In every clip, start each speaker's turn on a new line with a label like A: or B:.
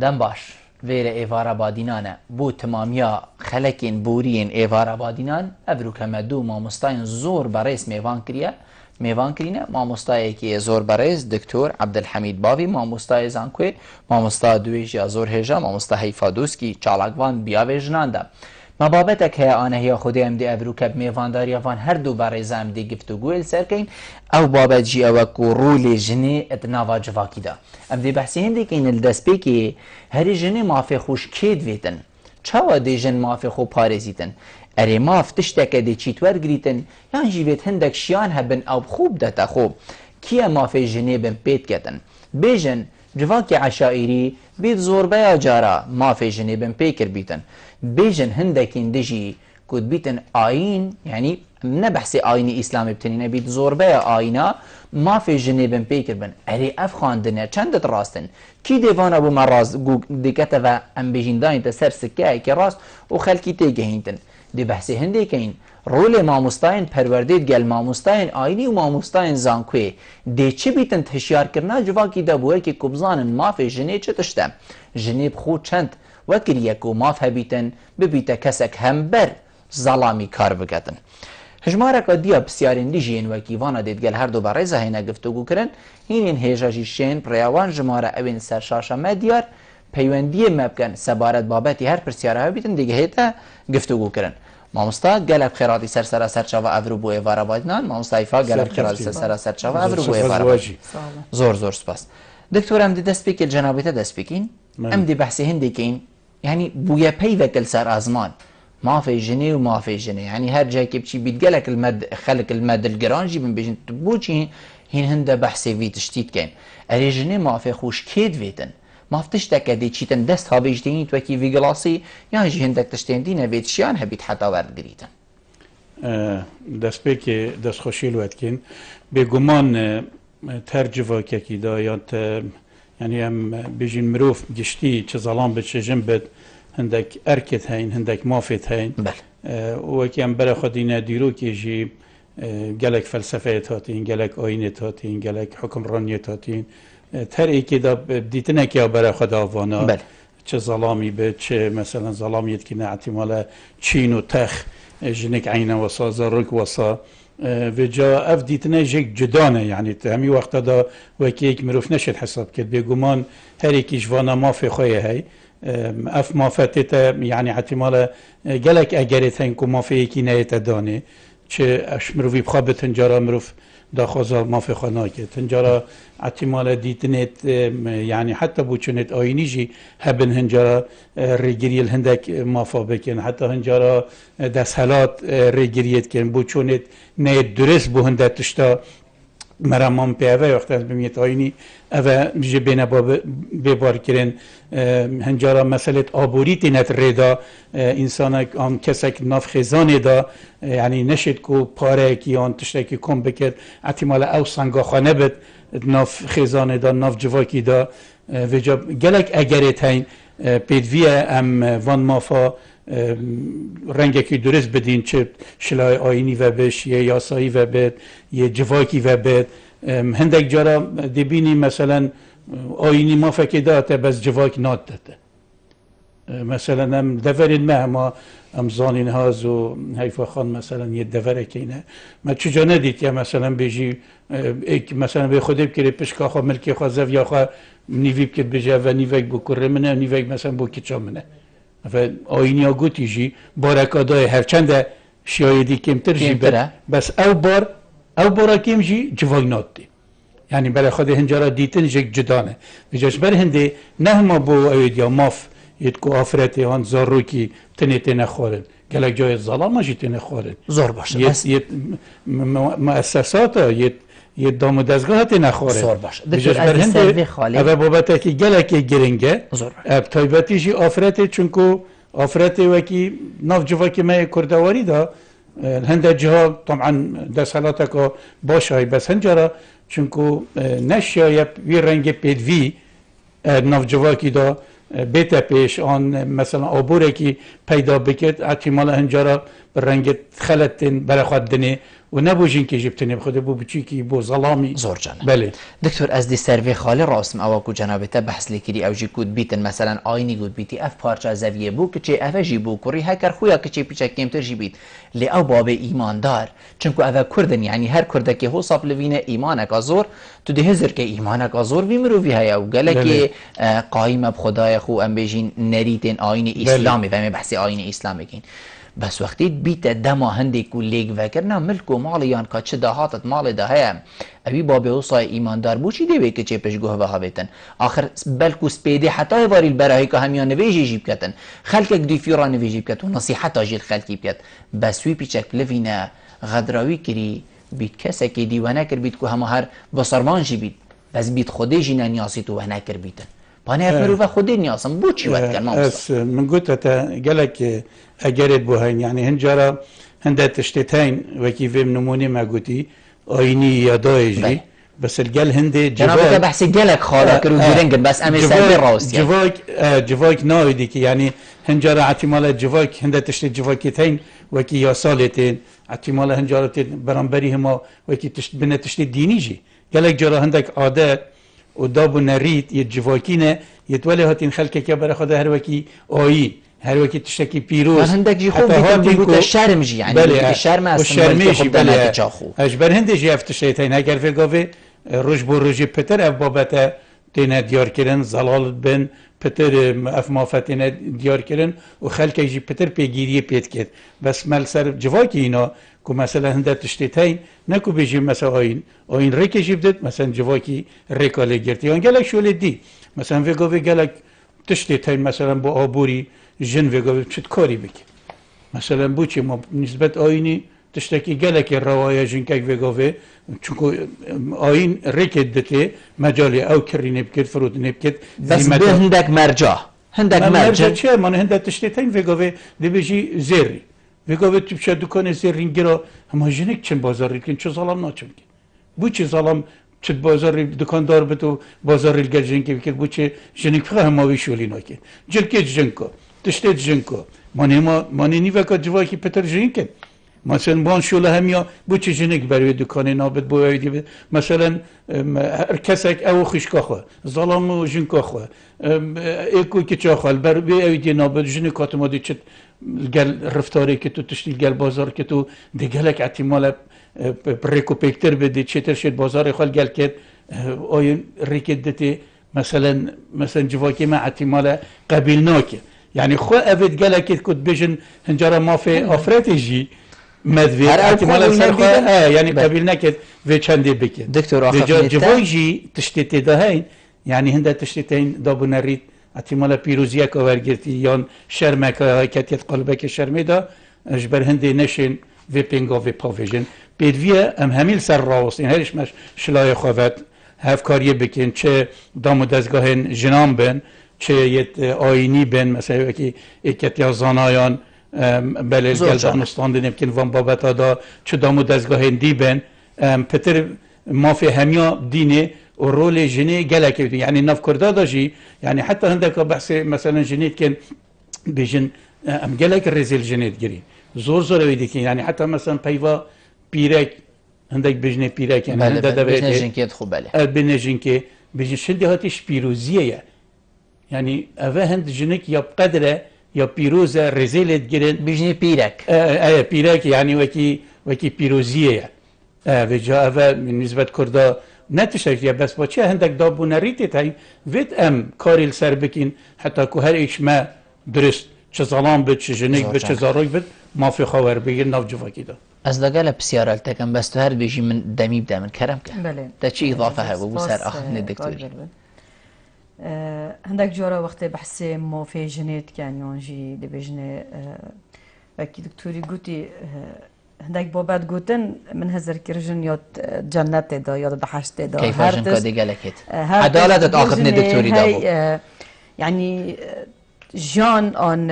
A: دم باش ویر ایوارا بادینانه بو تمامیا خلکین بورین ایوارا بادینان افرو کمدو مامستاین زور برایس میوان کرینه مامستایی که زور برایس دکتر عبدالحمید باوی مامستای زانکوی مامستا دویج یا زور هجا مامستا حیفادوسکی چالاکوان بیاوی جنانده مبابت که آنهی خودی ام دی افرو کب میوانداری وان هر دو برای زم دی گفتگو سرکین او بابت جی او کو رول جنی اتناوا جواکی دا ام دی بحثی هندی که این الدست بی که هر جنی مافی خوش کید ویتن چاوا دی جن مافی خو پارزیتن اری ماف تشتک دی چیتور گریتن یان جیویت هندک شیان هبن او خوب دتا خوب کیا مافی جنی بن پیت کتن بیجن جواکی عشائری بید زور بیا جارا مافی جنی بن پیکر بیتن بیجن هندکین دجی کود بیتن آین یعنی نه بحث آینی اسلام بتنینه بید زور بیا آینا ما فی جنیبن پیکر بن اری اف خواندنه چندت راستن کی دیوانا بو من راست دیکته و ام بیجین داین تا سر سکه که راست و خلکی تیگه هینتن دی بحث هنده که این رول ماموستاین پروردید گل ماموستاین آینی و ماموستاین زانکوی دی چی بیتن تشیار کرنا جواکی دا بوه که کبزانن ما فی جنیب چه تشته جنیب خود چند وکر یکو ماف هبیتن ببیتا کسک هم بر ظلامی کار بکتن هجمارک دیا بسیارین دیجین وکی وانا دید گل هر دو برای زهینه گفتگو کرن این هیجاجی شین پریوان جماره اوین سرشاشا مدیار پیوندی مبکن سبارت بابتی هر پرسیاره هبیتن دیگه هیتا گفتگو کرن مامستا گلب خیراتی سر سرچاوا افرو بو ایوارا بادنان مامستا ایفا گلب خیراتی سر سرچاوا افرو بو ایوارا بادنان زور سپاس دکتور ام دی دست بکر جنابیت دست بکین ام دی بحثی هندی کین يعني بويا بيفك سر أزمان ما في جني وما في جني يعني هر جاي كبشي بيتقلك المد خلق المد الجرانجي من بيجن تبوشي هين هندا بحثي في تشتيت كين أري جني ما في خوش كيد فيتن ما فتش تكدي تشيتن دست ها بيجدين توكي في جلاسي يعني جي هندك تشتين دينا بيت شيان هبيت حتى ورد قريتن
B: دست بيكي دست خوشي الوقت كين بيقومان ترجفة كي دا يعني هم بيجين مروف جشتي چه ظلام بچه جنبت هندك اركت هين هندك مافت هين وكي هم برا خدينا ديرو كي جي قالك فلسفه هاتين قالك آينه هاتين قالك حكم رانيه هاتين تر ايكي دا بديتنا كي برا خدا وانا چه ظلامي بچه مثلا ظلاميت كي احتمال چين و تخ جنك عينه وصا زرق وصا و جا اف دیتنه جک جدانه یعنی همی وقتا دا وکی ایک مروف نشد حساب کرد بگومان هر ایکی جوانا مافی خواه هی اف مافتتا یعنی احتمال گلک اگریت هین که مافی ایکی نیت دانه چه اش مروفی بخواه تنجارا مروف دا خوزا مافی خواه ناکه تنجارا احتمال دیتنت یعنی حتی بوچونت آینی جی هبن هنجارا ریگیری الهندک مافا بکن حتی هنجارا دستحلات ریگیریت کن بوچونت نیت درست بو هندت تشتا مرمان پیوه وقتی از بمیت آینی اوه جه بینه ببار کرن هنجارا مسئلت آبوریتی نت ریدا انسان آن کسک ناف خیزانه دا یعنی نشد که پاره که آن تشتکی کن بکرد احتمال او سنگا خانه بد ناف خیزانه دا ناف جواکی دا و جا گلک اگریت هین پیدویه ام وان مافا رنگی که درست بدین چه شلای آینی و بش یه یاسایی و بد یه جواکی و بد هندک جارا دبینی مثلا آینی ما فکر داته بس جواک ناد داته مثلا هم دورین ما هم زانین هاز و حیفا خان مثلا یه دوره که اینه ما چجا ندید که مثلا بیجی مثلا به خودی بکره پشکا خواه ملکی خواه زف یا خواه نیوی بکرد بجه و نیوک بکره منه نیوک مثلا بو کچا منه و آینی ها گوتی جی بارکادای هرچند شایدی کمتر جی بس او بارا کم جی جواگ ناد دی یعنی برای خود هنجارا دیتن جک جدانه بجاش بر هنده نه ما بو اوید یا ماف یدکو آفرتی هان زارو کی تنیتی نخورن گلک جای ظلام جی تنی خورن
A: زور باشه
B: یه مؤسسات یه دام و دستگاه تی نخوره
A: زور باشه دکتر از سروی خالی
B: اوه بابتا که گلک گرنگه اب تایبتی جی آفرتی چونکو آفرتی وکی ناف جواکی ما کردواری دا هنده جها طبعا دستحلاتک باش های بس هنجارا چونکو نشایب وی رنگ پیدوی ناف جواکی دا بیت پیش آن مثلا آبوره که پیدا بکرد احتمال هنجارا رنگ خلطین برای خود دنه و نبوجین که جبتنی بخوده بو بچی که بو ظلامی
A: زور جانه
B: بله
A: دکتور از دی سروی خالی راسم او کو جنابته بحث لیکری او جی کود بیتن مثلا آینی گود بیتی اف پارچه زویه بو که چه اف جی بو کوری هکر خویا که چه پیچه کمتر جی بیت لی او باب ایماندار چونکو او کردن یعنی هر کرده که هو صاف لوینه ایمانک آزور تو ده هزر که ایمانک آزور وی مروی های او گله که قایم بخدای خو ام بیجین نریتن آین اسلامی و بحث آین اسلامی کین بس وقتی بیت دما هندی کو لیگ وکرنا ملک و مال یان کا چه دهاتت مال ده هم اوی باب وصای ایماندار بو چی دی که چه پشگوه و هاویتن آخر بلکو سپیدی حتی واری البراهی که همیان نویجی جیب کتن خلقک دی فیران نویجی کت و نصیحت آجیل خلقی بکت بس وی پیچک لوینه غدراوی کری بیت کسی که دیوانه کر بیت که همه هر بسرمان جی بیت بس بیت خودی جی ننیاسی تو و نکر بیتن بانه افمرو و خودی نیاسم بو چی ود کن
B: من قلت تا قالك اجرت بوهين يعني هنجرا هندا تشتتين وكي في نموني ما قلتي ايني يا دايجي بس الجل هندي
A: جنابك بحسي جلك خالك روجرنجن بس امي سامي راست
B: جواك نايدك يعني هنجرا احتمال جواك هندا تشتت جواكتين وكي يا صالتين احتمال هنجرا برامبري هما وكي بنا تشتت دينيجي قالك جرا هندك عادات ودابو نريد يتجواكينا يتولي هاتين خلقك يا برا خدا هر وكي اوي هر وكي تشتكي بيروز
A: هندك جي خوب بيقول الشرم جي يعني الشرم
B: الشرميجي بلا اجبر هندي جي افتشيتين هكر في قوي روج بو روجي بتر اف بابتا تينا ديار كرن زلال بن بتر اف مافتينا ديار كرن وخلقك جي بتر بيجيري بيت كد بس مال سر جواكي اينا كو مثلا هنده تشتيتين نكو بيجي مثلا آين ريكي جيبدت مثلا جواكي ريكا لگرتي يعني قالك شو لدي مثلا في قوي قالك تشتيتين مثلا بو آبوري جن في قوي بشت كاري بك مثلا بوچي ما نسبة آيني تشتكي قالك الرواية جنكك في قوي چونكو آين ريكي دتي مجالي او كري نبكت فرود نبكت
A: بس به هندك مرجع هندك مرجع
B: چه من هنده تشتيتين في قوي دي بيجي زيري وگاه تو بچه دکان زرینگرا همه جنگ چند بازاری کن چه ظلم ناچن کن بو چه ظلم چه بازاری دکاندار به تو بازاری الگر جنگ بکر بو چه جنگ فقه همه ویشولی ناکن جلکه جنگا تشته جنگا مانی نیوکا جواکی پتر جنگ کن مثلا بان شوله همیا بو چه جنگ بروی دکان نابد بو اویدی مثلا هر کسک او خشکا خو ظلم و جنگا خو ایکو که چه خو بروی اویدی نابد جنگ کاتمادی چه گل رفتاری که تو تشتی گل بازار که تو دیگلک احتمال ریکو پیکتر بده چطور شد بازار خال گل کرد آیا ریکت دتی مثلا جواکی ما احتمال قبیل ناکه یعنی خو اوید گلک کد بجن هنجارا ما في افراتجي مدوی احتمال سر خو یعنی قبیل نکد و چندی بکن
A: دکتر آخر
B: جواجی تشتی دهین یعنی هنده تشتیتین دابو نرید احتمال پیروزیه که ورگرتی یا شرمه که حرکتیت قلبه که شرمه دا اجبر هنده نشین و پینگا و پاویژن پیدویه همیل سر راست این هرش مش شلای خواهد هفکاریه بکن چه دام و دستگاه جنام بن چه یت آینی بن مثلا که اکت یا زانایان بله گلدانستان دنیم کن وان بابت دا چه دام و دستگاه دی بن پتر مافی همیا دینه و رول جنی گلک یعنی نف کرده داشی یعنی حتی هندک بحث مثلا جنیت کن بیشن ام گلک رزیل جنیت گری زور ویدی که یعنی حتی مثلا پیوا پیرک هندک بیشنه پیرک یعنی
A: بله بیشنه جنکیت خوب بله
B: بیشنه جنکی بیشن شدی هاتیش پیروزیه یعنی اوه هند جنک یا قدره یا پیروز رزیلت گرن
A: بیشنه پیرک
B: پیرک یعنی وکی پیروزیه و جا اوه نسبت کرده نتشکیه بس با چه هندک دابو نریتی تایی وید کاری سر بکین حتی که هر ایش ما درست چه ظلام بد چه جنگ بد چه زاروی بد ما فی خواهر بگیر ناف جواکی دا
A: از دقال بسیار التکم بس تو هر بیشی من دمی بده من کرم که
C: بله
A: تا چی اضافه ها بو سر آخر ندکتوری
C: هندک جارا وقت بحث ما فی جنیت کن یانجی دی بجنه وکی دکتوری گوتی هندك بابات قوتن من هزر كرجن يا جنة دا يا بحشت دا
A: كيف جن كادي قالكت عدالة تأخذني دكتوري دابو
C: يعني جان آن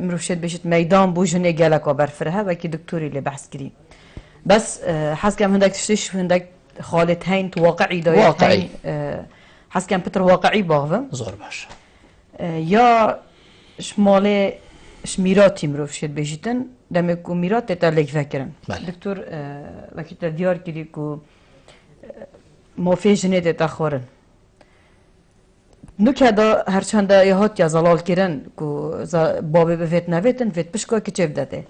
C: مروشت بشت ميدان بو جنة قالك وبرفرها وكي دكتوري اللي بحث كريم بس حس كم هندك تشتش هندك خالت هين واقعي دا
A: واقعي
C: حس كم بتر واقعي باغه
A: زور باش
C: يا شمالي شمیراتی مروف شد بجیتن دم کو میرات تا لک فکرن
A: بله.
C: دکتر وقتی تا دیار کردی کو موفیجنه تا خورن نو که دا هرچند یهات یا زلال کردن کو بابه بفت نویتن فت پشکا که چه داده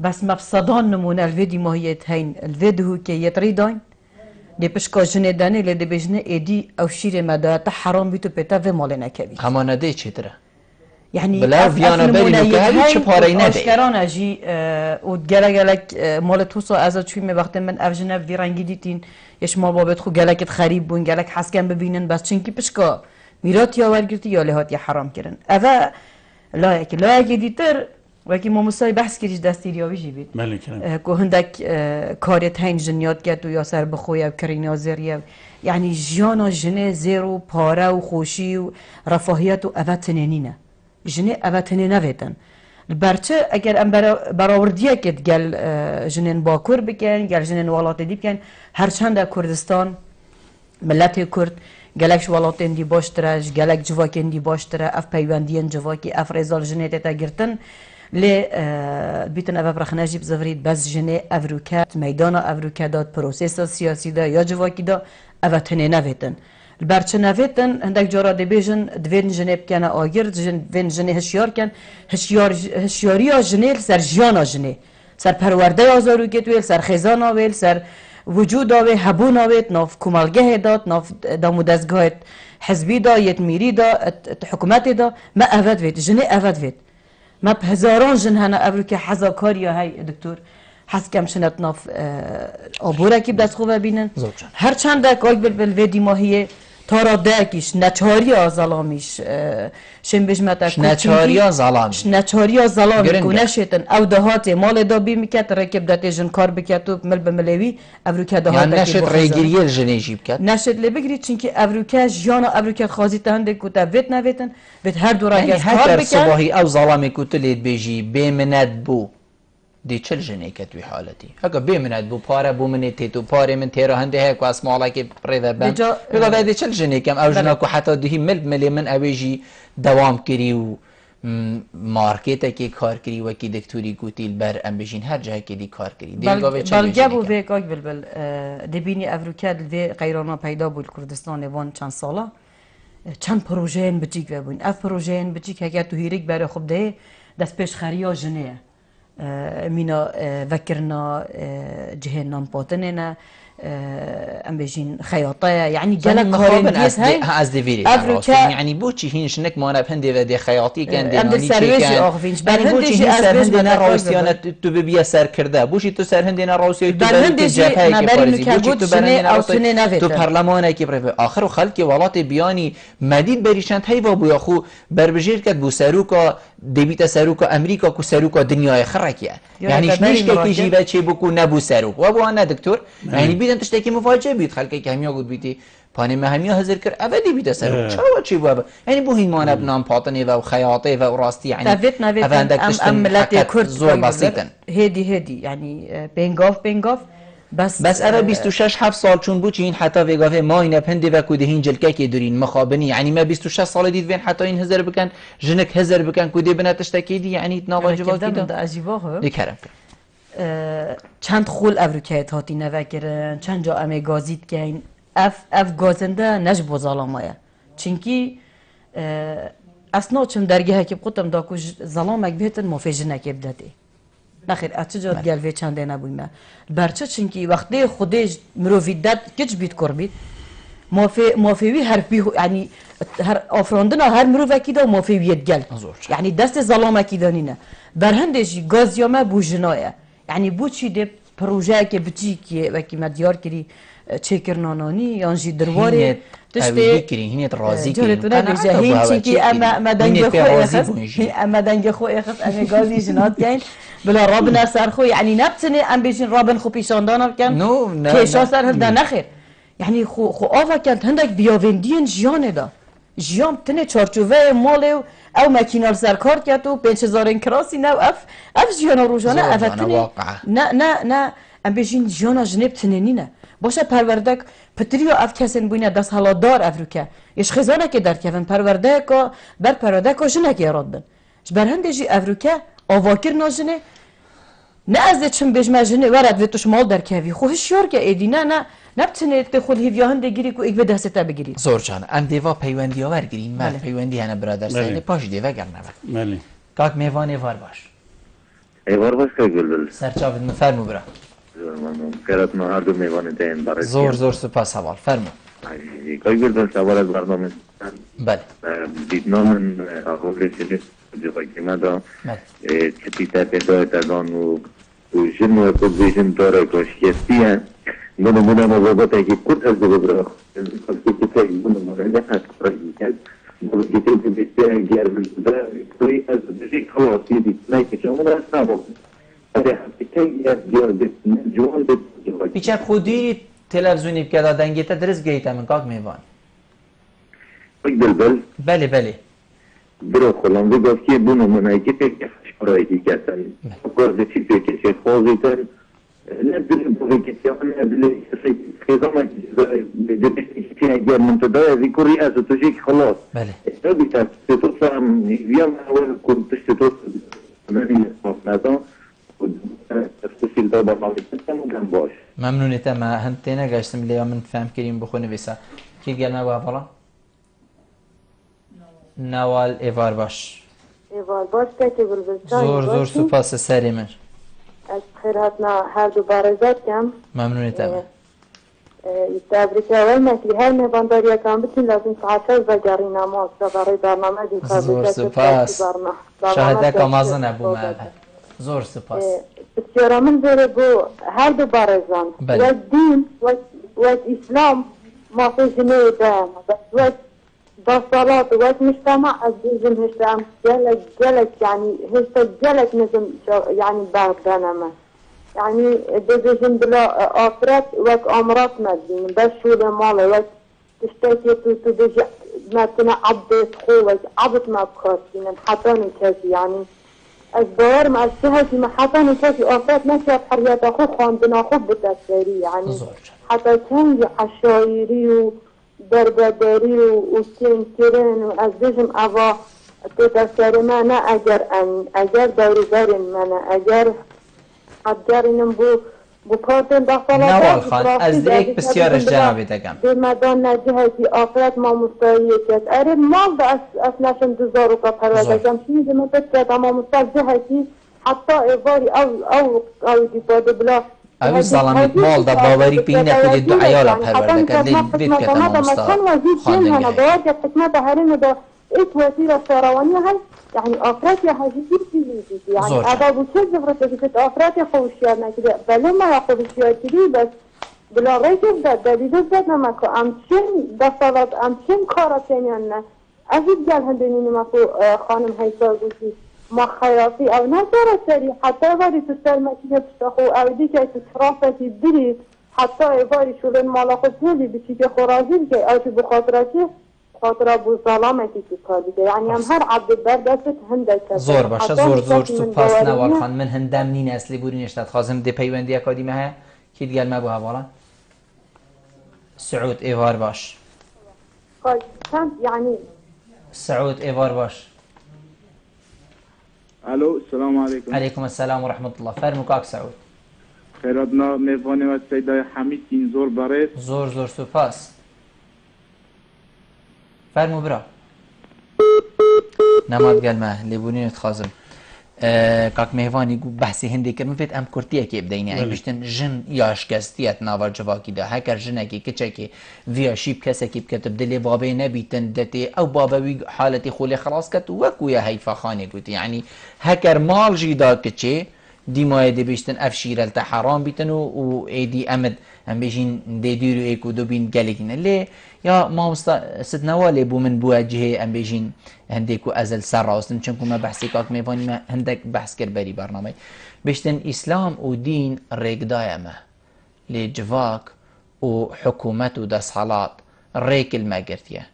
C: بس مفسدان نمونه الویدی ماهیت هین الویدهو که یتری داین دی پشکا جنه دانه لیده بجنه ایدی او شیر مدارت حرام بیتو پیتا و مال نکوی
A: همانه دی چی تره
C: يعني
A: بلا ویانا بری نکه چه پاره نده
C: آشکران اجی و گلک مال توسا از چوی می وقت من افجنه وی رنگی دیتین یش ما بابت خو گلکت خریب بون گلک حسکن ببینن بس چنکی پشکا میرات یا ورگرتی یا لهات یا حرام کردن اوه لایکی دیتر وکی ما مستای بحث کردیش دستی ریاوی جی بید
B: بله کنم
C: که هندک کاریت هین جنیات کرد و یا سر بخوی و کرینا زریه یعنی جیانا جنه زیرو پاره و خوشی و رفاهیت و اوه تنینینه جنه اوه تنین نویدن برچه اگر ام براوردیه کد گل جنین باکور بکن گل جنین والات دی بکن هرچند کردستان ملت کرد گلکش والاتین دی باشتره گلک جواکین دی باشتره اف پیوندین جواکی اف رزال جنه تا گرتن لی بیتن اوه برخنه جیب زفرید بس جنه افروکات میدان افروکات پروسیس سیاسی دا یا جواکی دا اوه تنین نویدن البرچه نویتن هندک جارا دیبیجن دوین جنه بکنه آگر دوین جنه هشیار کن هشیاری ها جنه سر جیانا جنه سر پرورده آزارو گتویل سر خیزان آویل سر وجود آوی هبون آوید ناف کمالگه داد ناف دامو دستگاه حزبی دا یتمیری دا حکومت دا ما افد وید جنه افد وید ما بهزاران جن هنه ابرو که حزاکاری های دکتور حس کم شنت ناف آبوره که بدست خوبه بینن هر چند دک آگ بل ویدی ماهیه تارا دکیش نچاری آزالامیش شن بجمت
A: نچاری آزالامیش
C: نچاری آزالامی کنه شیطن او دهات مال دا بی میکت رکب داتی جن کار بکت و مل بملوی ابروکه دهات
A: یعنی نشد ریگیریل جنه جیب کت
C: نشد لی بگیری چونکه ابروکه جانا ابروکه خازی تهنده کتا ویت نویتن ویت هر دو را گز کار بکن
A: صباحی او ظلامی کتلید بیجی بیمند بو دی چل جنه که توی حالتی اگه بیمند بو پاره بو منی تیتو پاره من تیرا هنده هک و اسمالا که پریده بند اگه دی چل جنه کم او جنا که حتی دوهی ملی من اویجی دوام کری و مارکت که کار کری و کی دکتوری گوتیل بر ام بجین هر جایی که دی کار کری
C: بلگه به کاک بلبل دبینی افریقا دل قیرانا پیدا بود کردستان وان چند ساله چند پروژه این بچیک و بودن اف پروژه این بچیک اگر تو هیرک برای خوب ده دست پیش خریا جنه مینا وکرنا جهنم پاتنه ام بجین خیاطه یعنی جلک کارندیس های
A: از دیویری یعنی بوچی هینش نک مانه بهنده و دی خیاطی کن
C: دی سرویس آخفینش
A: یعنی بوچی هین سر هنده نه روسیانه تو ببیا سر کرده بوچی تو سر هنده نه روسیای تو
C: برهنده جبهه که پارزی بوچی تو برهنده روسیای
A: تو پارلمانه که برای آخر خلک ولات بیانی مدید بریشند هی و بویا خو بربجیر کد بو سروکا دیبیت سروکا امریکا کو سروکا دنیای خرکیه یعنی نیش که کیجی بچه بکو نبو سروک و بو آن دکتور یعنی بیدن تشتکی مفاجئه بید خلکی که همیا گود بیتی پانی همیا حاضر کرد ابدی بیت سروک چرا چی بو یعنی بو هین مانب نام پاتنی و خیاطه و راستی یعنی
C: نویت ام ملت کرد
A: زور بسیطن
C: هدی یعنی بنگاف
A: بس ارا 26 7 سال چون بود این حتی وگاوه ما این پنده و کده هین جلکه که دورین مخابنی یعنی ما 26 سال دید وین حتی این هزار بکن جنک هزار بکن کده بناتش تکیدی یعنی ناواجبا کیدا دیکرم
C: چند خول افریقایت هاتی نوکرن چند جا امه گازید که این اف گازنده نج بوزالامایه چونکی اصلا چم درگه که قطم دا کج ظلامک بهتن مفیج نکب داده نخیر اتجا گلوی چنده نبویمه برچه چونکی وقتی خودش مروفیدت کج بیت کر بید موفیوی هر یعنی هر آفراندن هر مروفکی دا موفیویت گل یعنی دست ظلامکی دانینه برهندش گازیامه بو جنایه یعنی بو چی ده پروژه که بچی که وکی مدیار کری چکرنانانی یانجی درواره
A: تشته هینت راضی کری
C: هین چی اما دنگ خو اخص اما گازی جنات کن بلا رابنا سر خو یعنی نبتنه ام بیشین رابن خو پیشاندانا بکن کشا سر هلده نخیر یعنی خو آفا کند هندک بیاوندین جیانه دا جیان تنه چارچوبه ماله او مکینال سرکار کرد و 5000 کراسی نو اف جیانا روزانه افتنه نه ام بیشین جیانا جنب تنینه باشه پروردک پتریو اف کسین بوینه دست حالا دار افریقا یش خزانه که در کفن پرورده که بر پرورده که جنه که یاراد بن جبر هنده جی افروکه آواکر ناجنه نه از چم بجمع جنه ورد و توش مال در کهوی خو هشیار که ایدی نه نبتنه تخول هیویا هنده گیری که ایک به دسته بگیری
A: زور جان ام دیوا پیوندی آور گیریم مر پیوندی هنه برادر سایل پاش دیوا گرنه
B: بله
A: کاک میوان ایوار باش
D: ایوار باش که گلبل
A: سرچاوید مفرمو برا
D: ممنون خیرات ما هر دو میوان دین برای
A: زور سپاس حوال فرمو
D: که گلبل سوال از برنامه
A: بله
D: دیدنامن اقول چنین جوابی مدا چه پیتر داد دادن و جن و پوزیشن داره کاشیستیه من موضوعاتی که کورت از دو برای خاطر که من مراجعه کردم که تو بیشتر گرم شده توی از دیگه خلاص دیدی نه که شما را سبب اگه حقیقت جوان
A: پیچه خودی تلویزیونی بکرد دنگیت درس گیت من کاک میوان بله برو خلام بگفت که بونو منایی که تک شرایطی کردن کار چی پیکشه خوزیتن نه بله بویکیشن نه بله خدمت به اگر منتدای ذکری از توجیه خلاص بله
D: بیشتر تو سام ویام اول کنتش تو نمی نفهمم تفصیل داده مالیتم باش
A: ممنونیت ما هنتینا گشتم لیا من فهم کریم بخونه بیسا کی گل ما بالا نوال ایوار باش
E: که بلبل
A: زور سپاس سری من
E: از خیراتنا هر دو بارزات کم
A: ممنونیت ما
E: تبریک اول مکلی هر میبانداری کام بتین لازم ساعت و جاری نماز برای برنامه دی
A: زور سپاس شاهده کامازن ابو معبد زور سپاس
E: بسیار من داره بو هر دو بارزان و دین و اسلام ما فی جنه دام و با صلاة و مجتمع از دیزم هشتم جلك يعني هشتا جلك نزم يعني بردانما يعني بزيجن بلا آفرات وك أمرات مدين بس شو لماله وك تشتاكي تو بيجي مثلا عبد خو وك عبد ما بخاطين حتى نكاسي يعني الدوار مع الشهادة ما حتى نكاسي آفرات ما شاف حريات أخو خاندنا أخو بتسيري يعني حتى كان عشايري دربداری و سینکرین و از دیشم اوا تدسر من اگر داری من اگر اینم بو پارتن داخل
A: نوال خان از دیک بسیارش جنابی دگم
E: به مدان نجهتی آخرت ما مستایی کد اره مال دا اصلاشم 2000 کا پروردگم چی میگه مدت کد اما مستجهتی حتی ایواری او دیپاده بلا
A: اوی ظالمیت مال دا باوری پینه کلی دعایالا پرورده کرد لی بیت کتا ما مستاد خواندن گهی
E: باید حکمت هرین دا ایک وزیر ساروانی هست يعني آفراد يا حاجتي في يعني هذا بوشي زفرت بس آفراد يا خوشيار نكده بله ما يا خوشيار كده بس بلا ريكف ده دليل ده نماكو أمشين دستالات أمشين كاراتين أنا أزيد جال هندني نماكو خانم هيسا بوشي ما خياطي أو نجارة سري حتى واري تسال مكينة تشتخو أو دي كي تترافة بري حتى واري شولن مالاخو تولي بشي كي خرازي كي أو شي بخاطراتي خاطر ابو سلامتی که کار دیگه یعنی هم هر عبد بر دستت هنده کرد
A: زور باشه زور سپاس نوال خان من هندم نین اصلی بورین اشتاد خازم دی پیوندی اکادیمه ها کی دیگر ما بو حوالا سعود ایوار باش
E: چند یعنی
A: سعود ایوار باش
F: الو السلام علیکم
A: علیکم السلام و رحمت الله فرمو کاک سعود
F: خیراتنا میوانی و سیدای حمید این زور برید
A: زور سپاس فرمو برا نماد قلمه لبونين تخازم كاك مهواني قو بحثي هندي كرم فيت ام كورتيه كي بديني اي بشتن جن ياش كستيات ناول جواكي دا هكر جنكي كچكي فيا شيب كسكي بكتب دلي بابي نبيتن دتي او بابا حالتي خولي خلاص كت وكو يا هيفا خاني قلت يعني هكر مال جيدا كچي ديما يدي بيشتن افشير التا حرام بيتن و ايدي امد هم بيجين دي ديرو ايكو دوبين قالكين ليه يا ما ست نوالي بو من بواجهه ام بيجين هنديكو ازل سر راستن چونكو ما بحثي كاك ميفاني ما هندك بحث كر بري برنامج بيشتن اسلام و دين ريك دايمه لجواك و حكومت و دس حالات ريك الماگرتيه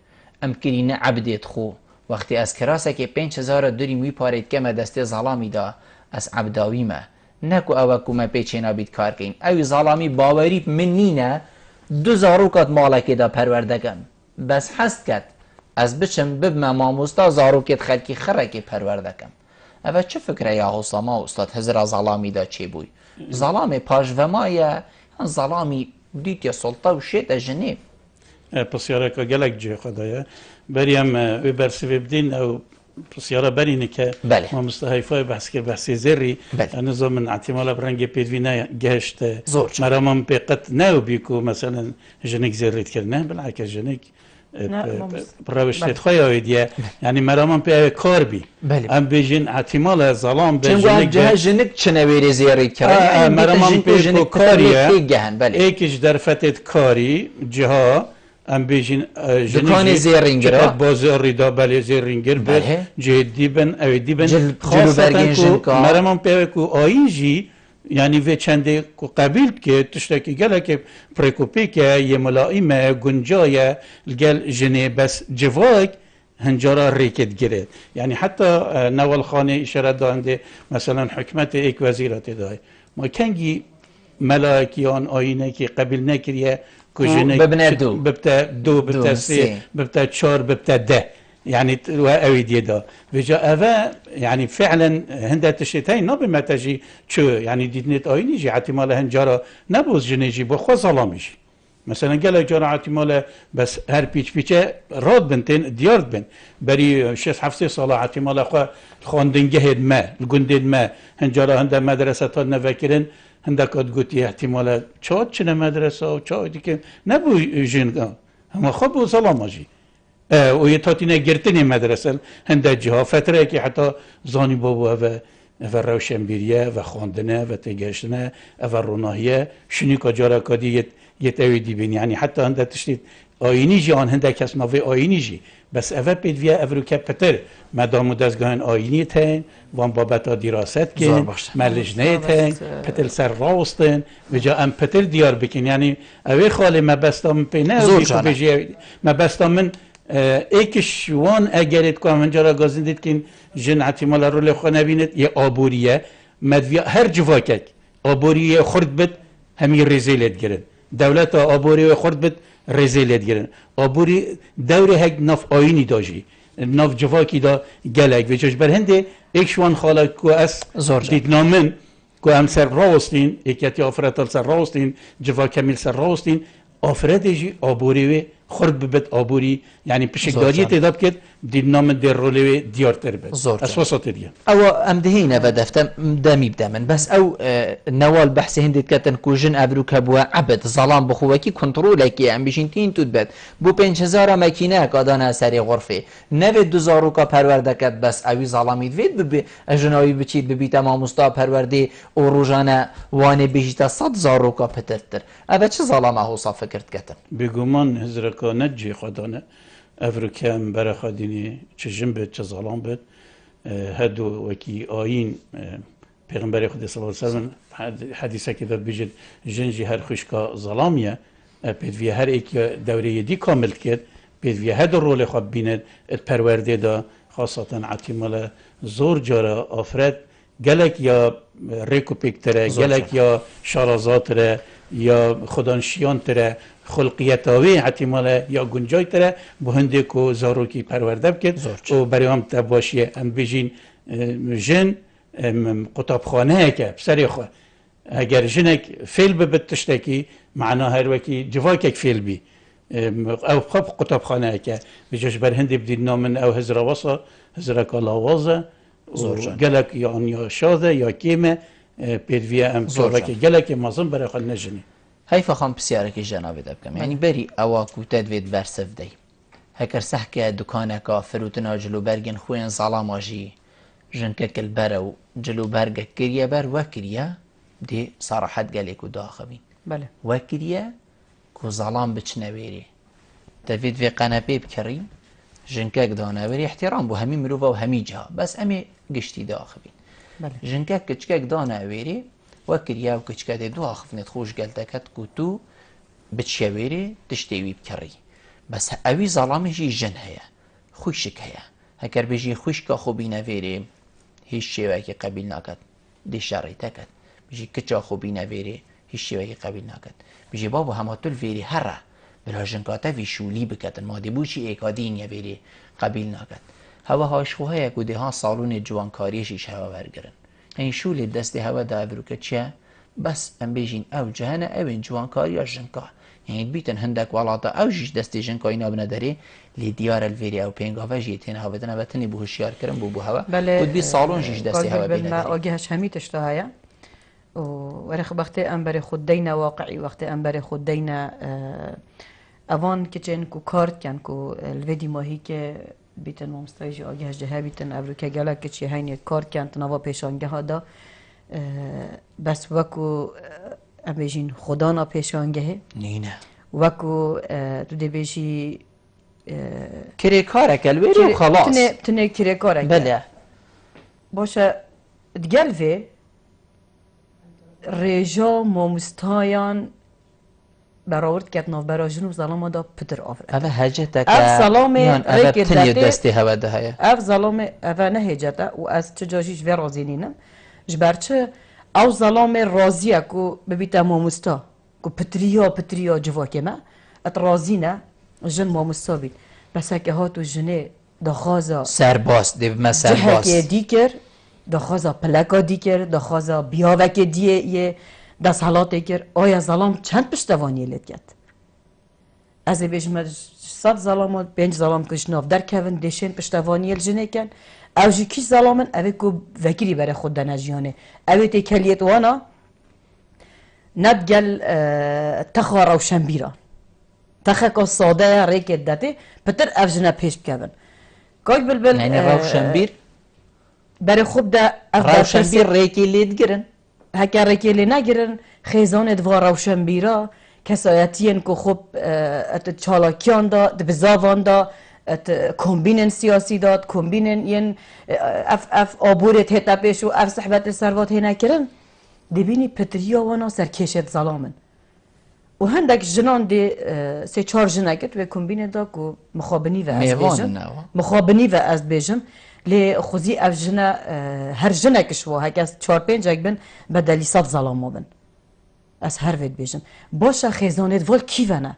A: ام كرينا عبدت خو وقتی از کراسه که 5000 دوری وی پارید که ما دست ظلامی دا از عبداوی ما نکو اوکو ما پیچینا بید کار کن اوی ظلامی باوری من نینه 2000 کات مالکی دا پروردگم بس حست کد از بچم بب ما ماموستا زارو کت خلکی خره که پروردگم اوه چه فکره یا حساما استاد هزر ظلامی دا چی بوی ظلام پاجومایه ظلامی دیت یا سلطه و شیط جنیب
B: پسیاره که گلک جه خدایه بریم و برسی بدین او پسیاره برینه که ما مستحیفای بحث که بحثی زری نظام من احتمال برنگ پیدوی نه گهشت مرامم پیقت نه بیکو مثلا جنک زرید کرد نه بلعکه جنک روشت خواهی آیدیه یعنی مرامم پی کار بی ام بیجین احتمال ظلام به
A: جنک چنویری زیرید کرد
B: مرامم پی کاریه ایکش در فتت کاری جها ام بیجین
A: دکان زیرینگر
B: بازاری دا بله زیرینگر بر جدی بن اویدی بن
A: جلو برگین جنکا
B: مرامم پی کو آینجی یعنی و چنده قبیل که تشتکی گله که پریکوپی که یه ملائمه گنجایه گل جنه بس جواک هنجارا ریکت گره یعنی حتی نوال خانه اشاره دانده مثلا حکمت ایک وزیرات دای ما کنگی ملائکیان آینه که قبیل نکریه که
A: ببنه دو
B: ببتا سه ببتا چار ببتا ده يعني وأويدي دا وجا أفا يعني فعلا هندا تشتين نبي ما تجي شو يعني ديتنت أيني جي احتمال هنجارا نبوز جنيجي بخوا ظلاميش مثلا قال جارا احتمال بس هر بيتش راد بنتين ديار بن بري شيخ حفصي صلاة احتمال أخوا خواندن جهد ما الجندد ما هنجارا هندا مدرسة نفكرن هندا قد قلتي احتمال شاد شنا مدرسة وشاد ديك نبو جن هم خبوا ظلامجي و یه تاتینه گرتنی مدرسه هنده جها فتره که حتی زانی بابا و روشنبیریه و خواندنه و تگشتنه و روناهیه شنی که جارا کادی یه تاویدی بین یعنی حتی هنده تشتید آینی جی آن هنده کس نوی آینی جی بس اوه پیدویه او رو که پتر مدام دستگاهن آینی تین وان بابتا دیراست کن ملجنه تین پتر سر راستن و جا ام پتر دیار بکن یعنی اوه خاله مبستا من پینه و بیشو بجی مبستا من ایکش وان اگرید که منجارا گازندید که جن احتمال رو لخوا نبیند یه آبوریه مدویا هر جواکک آبوریه خورد بد همین رزیلت گرن دولت آبوریه خورد بد رزیلت گرن آبوری دوره هک نف آینی داجی نف جواکی دا گلک و جوش بر هنده ایکش وان خاله که از دید نامن که هم سر راستین ایکیتی آفرتال سر راستین جوا کمیل سر راستین آفرتشی آبوریه خورد ببت آبوری یعنی پشکداری تعداد کرد دید نام در روله دیارتر بد اسواسات دیگه
A: او ام دهینه و دفتم دمی بدمن بس او نوال بحث هندید کتن کو جن ابرو کبوا عبد ظلام بخوکی کنترل کی ام بشین تین تود بد بو 5000 ماکینه قادان سری غرفه 92000 کا پرورده کد بس اوی ظلامی دوید به اجنایی بچید ببی تمام مستا پرورده او روزانه وانه بجیتا 100000 کا پترتر او چه ظلامه حساب فکرت کتن
B: بگومان هزار که نجی خدانه افریقیام برای خدینی چه جنبه چه ظلام بد هدو وکی آین پیغمبر خدا صلی الله علیه و سلم حدیثه که داد بجد جنجی هر خوشکا ظلامیه پیدوی هر ایک دوره دی کامل کرد پیدوی هر رول خواب بیند پرورده دا خاصتا عتیمال زور جارا آفرد گلک یا ریکوپیک تره گلک یا شارازات تره یا خدانشیان تره خلقیتاوی احتمال یا گنجای تره به هنده که زاروکی پرورده بکد و برای هم تباشیه هم بجین جن قطابخانه که بسری خواه اگر جنک فیل ببت تشتکی معنا هر وکی جواکک فیل بی او خب قطابخانه که بجاش بر هنده بدید نامن او هزر واسا هزر کالاوازه گلک یا شاده یا کیمه پیدویه هم که گلک مازم برای خال نجنی
A: هیفا خام بسیاره که جنابه دبکم یعنی بری اوا کوتد وید برسف دی هکر سحکه دکانه که فروتنا جلو برگن خوین ظلام آجی جنکه کل برو جلو برگه کریه بر و کریه دی صراحت گلی که داخبین
C: بله
A: و کریه که ظلام بچنویری دوید وی قنبه بکری جنکه دانویری احترام بو همی مروفا و همی جها بس امی گشتی داخبین جنکه کچکه دانویری وكريا وكتشكاتي دو خفنت خوش قالتك كوتو بتشاويري تشتيوي بكري بس اوي ظلامي جي جن هيا خوشك هيا هكر بيجي خوشك خو بينا فيري هيش شيواكي قبيل ناكت دي شاريتاكت بيجي كتشا خو بينا فيري هيش شيواكي قبيل ناكت بيجي بابو هماتول فيري هرا بلا جنكاتا في شولي بكتن ما دي بوشي ايكادين يا فيري قبيل ناكت هوا هاشخوها کده ها سالون جوانکاریشیش هوا برگرن این شول دست هوا دا افروکه چیه بس ام بیجین او جهنه او این جوانکاری یا جنکا یعنی بیتن هندک والاتا او جیش دست جنکایی نابنه داره لی دیار الویری او پینگاوه جیتین هوا بدنه بتنی بو هوشیار کرن بو هوا بود بی سالون جیش دست هوا بینه
C: ما آگهش همیتش تا هیا ورخ وقتی امبر خود دینا واقعی وقتی امبر خود دینا اوان که چن کو کارت کن کو الویدی ماهی که بیتن مستایج آگهش جه بیتن افریقا گله که چی هین کارت کن تنوا پیشانگه ها دا بس وکو بیشین خدا نا پیشانگه
A: نه
C: وکو تو دی بیشی
A: کری کاره کلویری و خلاص
C: تنه کری کاره
A: بله
C: باشه دگل وی رجا مستایان براورد کرد ناف برای جنوب ظلام دا پدر آفرد.
A: اوه هجته که
C: اف ظلام
A: ریک دستی هوا ده هیا.
C: اف ظلام اوه نه هجته و از چه جاشیش وی رازی نینم. جبرچه او ظلام رازیه کو ببیت ماموستا کو پتریا جواکه ما ات رازی نه جن ماموستا بید. بس که هاتو جنه دخوازا
A: سرباس دیو ما سرباس.
C: جهه دیگر دخوازا پلکا دیگر دخوازا بیاوک دیه دست حالاتی کرد آیا ظلام چند پشتوانی لید کرد از بیشتر 100 ظلام 5 ظلام کش ناف در کون دشین پشتوانی الجنه کن اوجی کی ظلامن اوی کو وکری برای خود دنجیانه اوی تی کلیت وانا ندگل تخار او شنبیرا تخک ساده ریکت داده پتر اوجنا پیش بکن کاش بلبل
A: یعنی روشنبیر
C: برای خوب ده
A: روشنبیر ریکی لید گرن
C: هکر ریکی نگیرن خیزان ادوار روشنبیرا کسایتین که خوب ات چالاکیان داد بزاوان داد ات کمبینن سیاسی داد کمبینن ین اف آبورت هتا پیش و اف صحبت سروات هی نکرن دبینی پتریا وانا سرکشت ظلامن و هندک جنان دی 3-4 جنه کت و کمبینن دا که مخابنی و از بیجم مخابنی و از بیجم لی خوزی اف جنه هر جنه کشوا هکس 4-5 بن بدلی 100 ظلامو بن از هر وید بیجم باشه خیزانت وال کیونه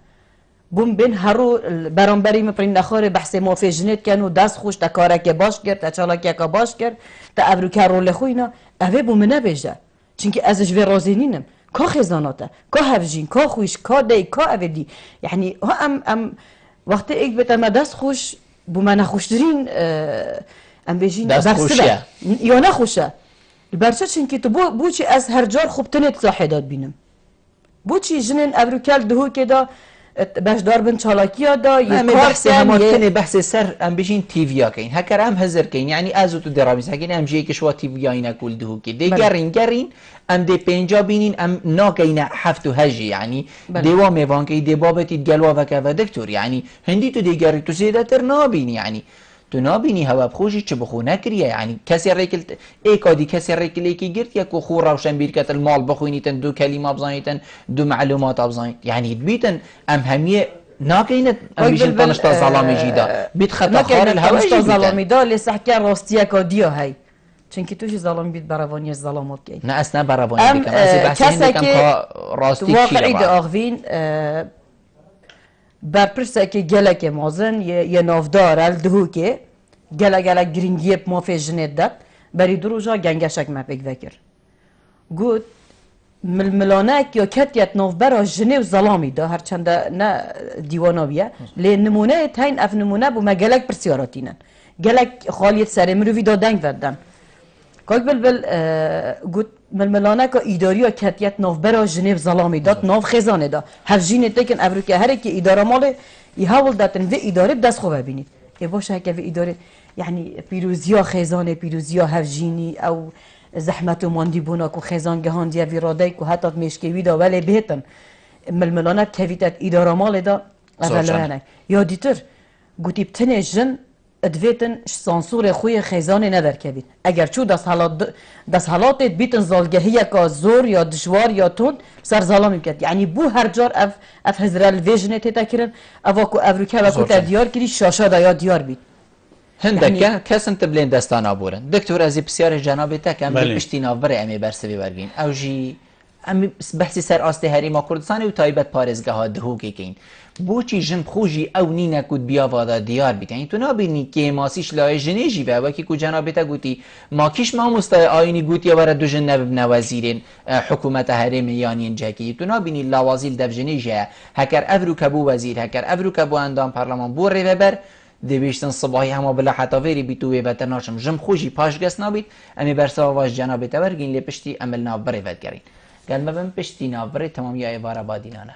C: بوم بین هرو برانبری مپرین نخوره بحث موافق جنت کنو دست خوش تا کاره که باش کرد تا چالاکی که باش کرد تا ابرو که رول خوینا اوه بوم نبیجه چونکه ازش وی رازی نینم که خیزاناته که هفجین که خویش که دی که اوه دی یعنی ها ام وقتی ایک بتم دست خوش بوم نخوشترین ام بیجین
A: دست خوشه
C: یا نخوشه البرچه چونکه تو بوچی از هر جار خوب تنت صاحدات بینم بوچی جنن ابروکل دهو که دا باش دار بن چالاکیا دا
A: یه بحث همارتنه بحث سر ام بشین تیویا کین هکر هم هزر کین یعنی ازو تو درامیز هکین ام جایی کشوا تیویا اینا کل دهو که دی گرین ام دی پینجا بینین ام ناکین 7 و 8 یعنی دیوا میوان که دی بابتی گلوا وکا و دکتور یعنی هندی تو دی گری تو سیده تر نابینی یعنی تو نابینی هوا بخوشی چه بخو نکریه یعنی کسی ریکل ایکادی کسی ریکل ایکی گرت یا کو خور روشن بیرکت المال بخوینیتن دو کلمه بزنیتن دو معلومات بزنیت یعنی بیتن ام همیه ناکینت ام بیشن تنشتا ظلامی جیدا بیت خطا خار الهوا
C: جیدا ظلامی دا لسحکی راستیه کادیا هی چونکه توش ظلام بیت براوانی ظلامات کی
A: نه اصلا براوانی بکم از بحثین بکم که راستی
C: واقعی داغوین برپرسه که گلک مازن یه نافدار الدهو که گلک گرینگیب مافی جنید داد بری دروجا گنگشک مپک وکر گود ململانک یا کتیت نافبرا جنه و ظلامی دا هرچند نه دیواناویه لی نمونه تاین اف نمونه بو ما گلک پرسیاراتینن گلک خالیت سر مروی دا دنگ وردن که بلبل گود ململانه که ایداری و کتیت نافبرا جنیو ظلامی داد ناف خزانه دا هفجینه تکن افریقیا هر کی اداره ماله یهول داتن و اداره دست خوب ببینید ای باشه که و اداره یعنی پیروزیا خزانه پیروزیا هفجینی او زحمت و ماندی بونا کو خزان گهان دی ویراده کو حتی مشکوی دا ولی بهتن ململانه کویتت اداره ماله دا اولانه یا دیتر گوتی بتنه جن ادویتن سانسور خوی خیزانه ندر کبید اگر چو دست حالات بیتن زالگهی که زور یا دشوار یا تون سر ظلام کرد یعنی بو هر جار اف هزرال ویژنه تیتا کرن اوا کو افریقا و کو دیار کری شاشا دا یا دیار بید
A: هندکه کسن تبلین دستان آبورن دکتور ازی بسیار جنابی تا کم پشتی نافبر امی برسوی برگین او جی ام بحثی سر آسته هریما کردستان و تایبت پارێزگەها دهوکێکین بۆچی ژن خوژی ئەو نینە کوت بیاوادا دیار بیتین تو نابینی کێ ماسیش لای ژنێژی بە وەکی کو جەنابێتە گوتی ماکیش مامۆستای ئاینی گوتیە وەرە دو ژن نەببنە وەزیرێن حکوومەتە هەرێمی یانین جەکی تو نابینی لاوازیل دەڤژنێژەیە هەکەر ئەڤروکە بوو وەزیر هەکەر ئەڤروکە بۆ ئەندام پەرلەمان بۆ ڕێوەبەر دەبێشتن سباهی هەموو بلا حتاوێری بیت و وێبەتە ناشم ژم خوژی پاش گەس نابیت ئەمێ بەرسەواش جەنابێتە وەرگین لێ پشتی ئەمل ناو بڕێوەتگەڕین گەلمە بم پشتی ناوبڕێ تەمامیای ئێوارە بادینانە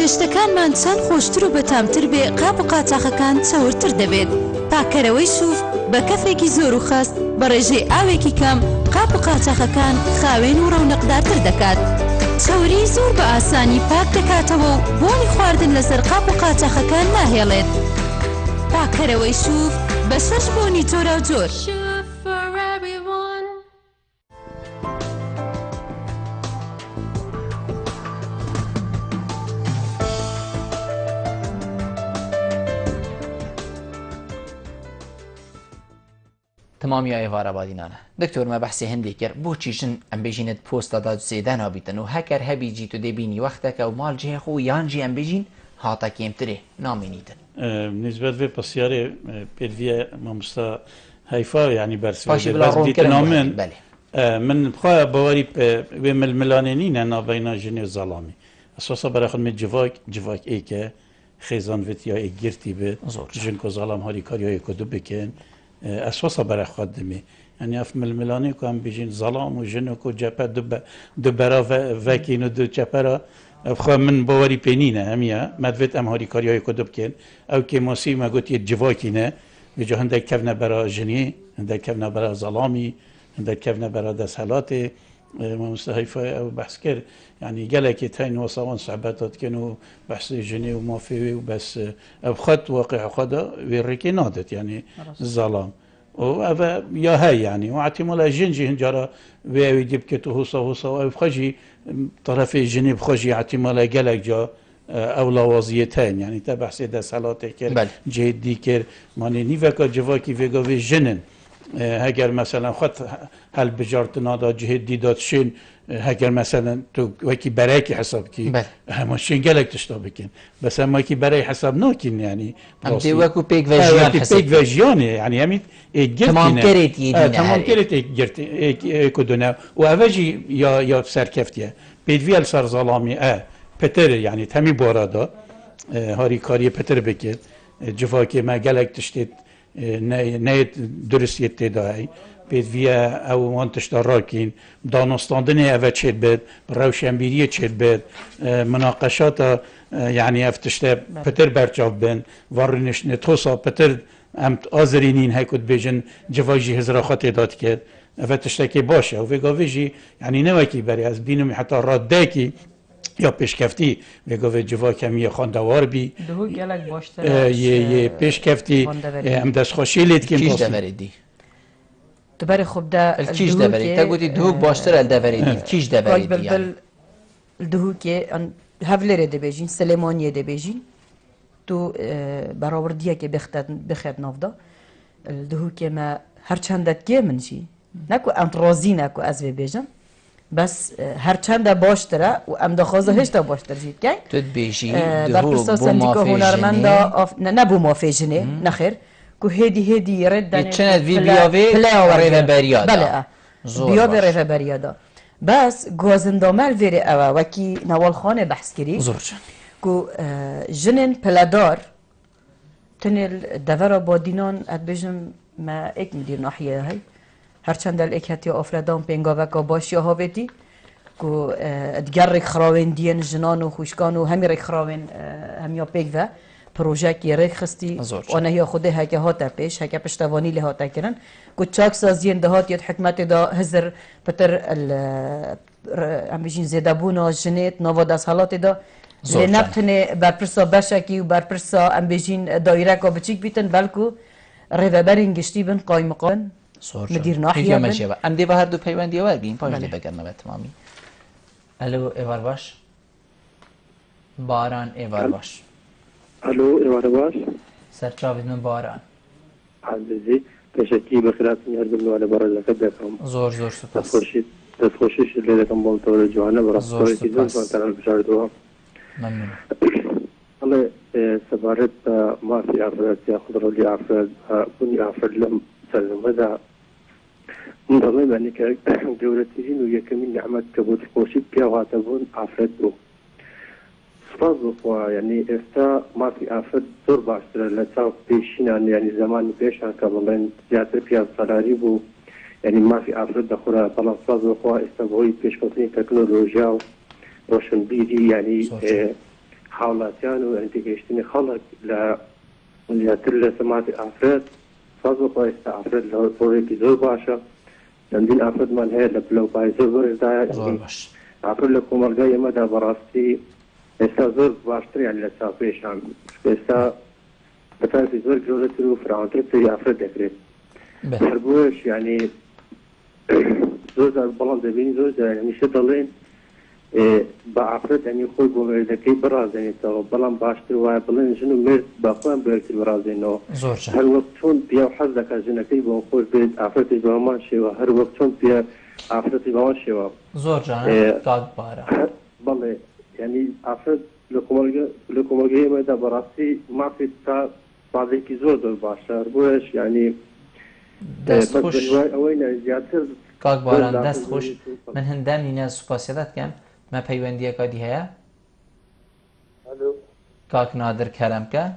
G: چێشتەکانمان چەند خۆشتر و بەتامتر بێ قاپ و قاچاقەکان چەورتر دەبێت پاکەرەوەی شوف بە کەفێکی زۆر و خەست بە ڕێژەی ئاوێکی کەم قاپ و قاچاقەکان خاوێن و ڕەونەقدارتر دەکات چەوری زۆر بە ئاسانی پاک دەکاتەوە و بۆنی خواردن لەسەر قاپ و قاچاقەکان ناهێڵێت پاکەرەوەی شوف بە 6 بۆنی جۆرا و جۆر
A: تمامی ئێوارە بادینانە دکتۆر مە بەحسی هەندێک کرد بۆچی ژن ئەم بێژینت پۆستەدا سێدە نابیتن و هەکەر هەبیجی تو دەبینی وەختەکە و ماڵ جێ خۆ یانجی ئەم بێژین هاتە کێمترێ نامێنیتن
B: نسبت به پرسیارê pêdiviya mamosta heyfa yanî bersnamên min bixwaya bawerî wê milmilanê nîne navbeyna jinê zalamî esasa beraxin me civak êke xêzan vetiya ê girtî bi jin ku zalam harîkariyayê ku du bikin esasa beraxwe dimê yani ev milmilanê ku em bêjin zalam û jin ku cephe du bera vekîn û du çepera evxwe min bawerî pê nîne hemiye me divêt em harîkariyayê ku du bikin ew kêmasî me gotiye civakî ne vêca hindek kevne bera jinê hindek kevne bera zalamî hindek kevne bera desthelatê mamosta heyfa ew behs kir yani gelekê teyn wesawan sehbeta dikin û behsê jinê û mafê wê û bes ev xet waqîa xwe de wê rêkê nadet yani zalam û ev ya hey yani û ehtimala jin jî hincara wê ew dî bike tu hosa ew xwe jî tarafê jinê bixwe jî ehtimala gelek ca ew lawaziyê teyn yani te behsê desthelatê kir cêdî kir manê nîveka civakî vêga vê jinin heger mesela xwet helbijartina da cihêdî da tişên heger mesela tu wekî berekî hesab kî hema şên gelek tişta bikin bes em wekî berê hesab nakîn yani
A: em dê wekû pêk ve jiyan
B: pêk ve jiyanê yani em ê girtîne ê ku dune û ev jî ya serkeftiye pêdiviya li ser zalamî petir yani temî borada harîkariyê petir bikir civakê me gelek tiştê neyê duristiyê têda hey pêdiviya ew wan tişta rakîn danostandinê ev çêt bêt rewşenbîriyê çêt bêt minaqeşata yani ev tişte pitir berçav bin varrîniştinê tosa pitir em azirînîn hey ku dibêjin civa jî hizra xwe têda dikir ev tiştekê baş e vê gavê jî yani ne wekî berê ez bînim heta raddekî ya pêşkeftî vê gavê civa kemiye xwendewar bî yê pêşkeftî em destxweşî lê dikin
C: دبر خوب ده
A: الکیش دبری تا گویی دهوک باشتر الدبری الکیش دبری
C: بل دهوک هفلره دبیجین سلیمانیه دبیجین تو برآوردیه که بخد نافدا دهوک ما هر چندت که منشی نکو ام راضی نکو از بیجم بس هر چند باشتره و ام دخوازه هشتا باشتر زید که
A: تو بیجی
C: دهوک بو هنرمند نه بو مافیجنه نخیر که هدی رد
A: چند وی بیاوی ریوه بریادا
C: بله بیاوی ریوه بریادا بس گوازندامل ویره اوه وکی نوال خانه بحث کری
A: زور جان
C: کو جنن پلدار تنل دورا با دینان اد بجم ما ایک مدیر ناحیه هی هرچند ایک هتی آفردان پینگا وکا باشی ها بیتی کو ادگر ریک خراوین دین جنان و خوشکان و همی ریک خراوین همیا پیک و پروژه ریک خستی و نهیا خوده هکه هاتا پیش هکه پشتوانی لی هاتا کرن کو چاک سازین دهات ید حکمت دا هزر پتر هم بجین زیده بونا جنیت نوا دست حالات دا لنبتنه برپرسا بشکی و برپرسا ام بجین دایره که بچیک بیتن بلکو ریوبرین گشتی بن قایم قان مدیر ناحیه بن
A: ام دیوه هر دو پیوندی ورگیم پاش دی بگرنه به تمامی الو ایوار باش باران ایوار باش
H: الو ایوار باش
A: سرچاوید من باران
H: عزیزی تشکی بخیرات میاردم نواله برای دکم
A: زور سپاس
H: دستخوشیش لیده کم بالطور جوانه برای
A: زور سپاس
H: تنال بشار دوا
A: ممنون
H: الله سبارت ما في أفراد يأخذ لي أفراد بني أفراد لم سلم هذا من ضمن يعني كدولتين ويكمل نعمة كبوت خوشي بيا واتبون أفراد بو صفاز يعني إفتا ما في أفراد دور باشتر لسان بيشين يعني زمان بيشان كمان زيادة بيا صلاري بو يعني ما في أفراد دخولا طلع صفاز وخوا استبوي بيش كتني تكنولوجيا روشن بيدي يعني حاولاتيان وانتجاشتني خلق لتل سماعة أفراد فضل قوي أفراد لو بوريكي زور باشا عندنا أفراد من هي لو باي زور يعني أفراد لكم الجاي مدى براستي زور باشتري يعني لسافيش عم بتعرف زور جولة روفر عن ترتي أفراد ذكرت هربوش يعني زور البلان دبين زور يعني مش ضلين بعفرت يعني خوي بمردكي براز يعني تو بلان باشتر وبلان شنو مرد باخوان بركي براز انه هر وقتون بيا حظك جنكي بخوي بيت عفرتي بمان شي وهر وقتون بيا عفرتي بمان شي
A: زور جان قاد بارا
H: بالله يعني عفرت لكم الجاي مدى براسي ما في تا بعضك زور دول باشر بوش يعني
A: دست خوش
H: وين زيادة
A: قاد باران دست خوش من هندام نينا سوپاسيات كم ما پیوندیه کادی هیا؟
H: الو
A: کاک نادر کرم که؟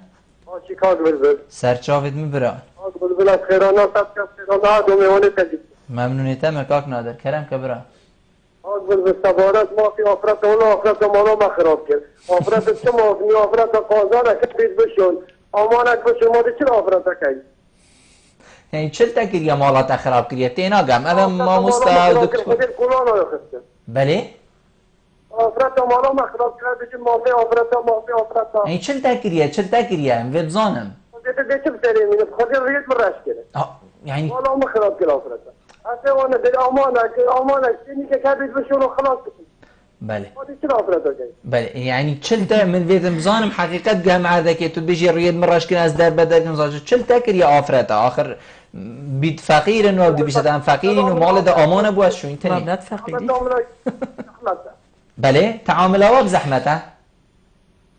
H: چی کاک بلبل؟
A: سرچاوید میبرا
H: کاک بلبل خیرانا سب کس خیرانا دو میوانه تجید
A: ممنونیتا ما کاک نادر کرم که برا
H: کاک بلبل سبارت ما فی آفرت اون آفرت مالا ما خراب کرد آفرت چه مافنی آفرت قازانه که بید بشون آمانک بشون ما دی چه آفرت که
A: یعنی چل تکریه مالات خراب کریه تینا گم اما ما مستا دکتر بله؟
H: آفرت مالا ما خراب کرد بچه مافی آفرت
A: این چل تکریه ام وید زانم
H: دیگه چه بسری مینه خودی ریت برش کرد
A: یعنی
H: مالا ما خراب کرد آفرت اصلا وانا دل آمانک سینی که کبید بشون و خلاص بکن
A: بله
H: چه آفرت داری
A: بله یعنی چل تا من وید بزانم حقیقت گم عرده که تو بجی ریت مرش کن از در بدر کن زاجه چل تکریه آفرت آخر بید فقیرن و دی بیشتر هم فقیرین و مال دا آمانه بو از شو این تنی
C: مبلت فقیری
A: بله تعامل ها بزحمته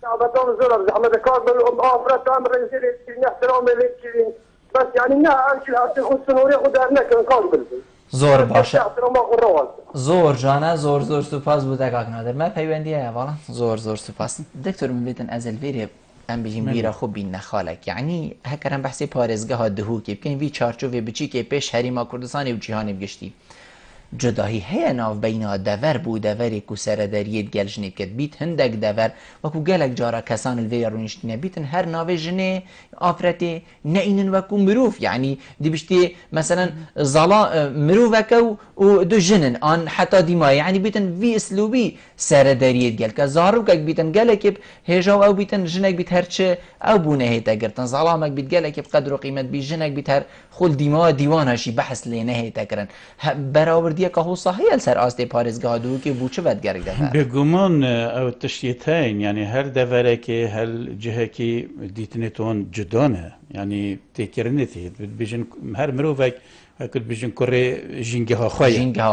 H: تعامل زور بزحمته کار بل آفرت هم رنزیل کردین احترام کردین بس یعنی نه انشل حتی خود سنوری خود در نکن کار بلدن
A: زور باشه زور جانه زور سپاس بوده کاک نادر من پیوندیه والا زور سپاس دکتر میبیتن از الویری ام بجیم بیرا خوب بین نخالک یعنی هکرم بحثی پارزگاه ها دهو که بکن وی چارچوه بچی که پیش هریما کردستانی و جیهانی بگشتی جداهی هیا ناف بینا دور بو دوری کو سرداریت گل جنید کد بیت هندک دور وکو گلک جارا کسان الوی رونشتینه بیتن هر ناف جنه آفرتی نینن وکو مروف یعنی دی بشتی مثلا زلا مروف وکو و دو جنن آن حتی دیما یعنی بیتن وی اسلوبی سرداریت گل که زارو که بیتن گلک هجا او بیتن جنک بیت هرچه او بونه هیتا گرتن ظلامک بیت گلک قدر و قیمت بی جنک بیت هر خل دیما دیوان هاشی بحث لینه هیتا کرن برآوردی که هو صحیح سر آسته پارزگاه دو که بوچه بد گرگ دفعه
B: بگمان او تشتیتین یعنی هر دوره که هر جهه که دیتنتون جدانه یعنی تکرنتی بیشن هر مروفک اکل بیشن کره جنگه ها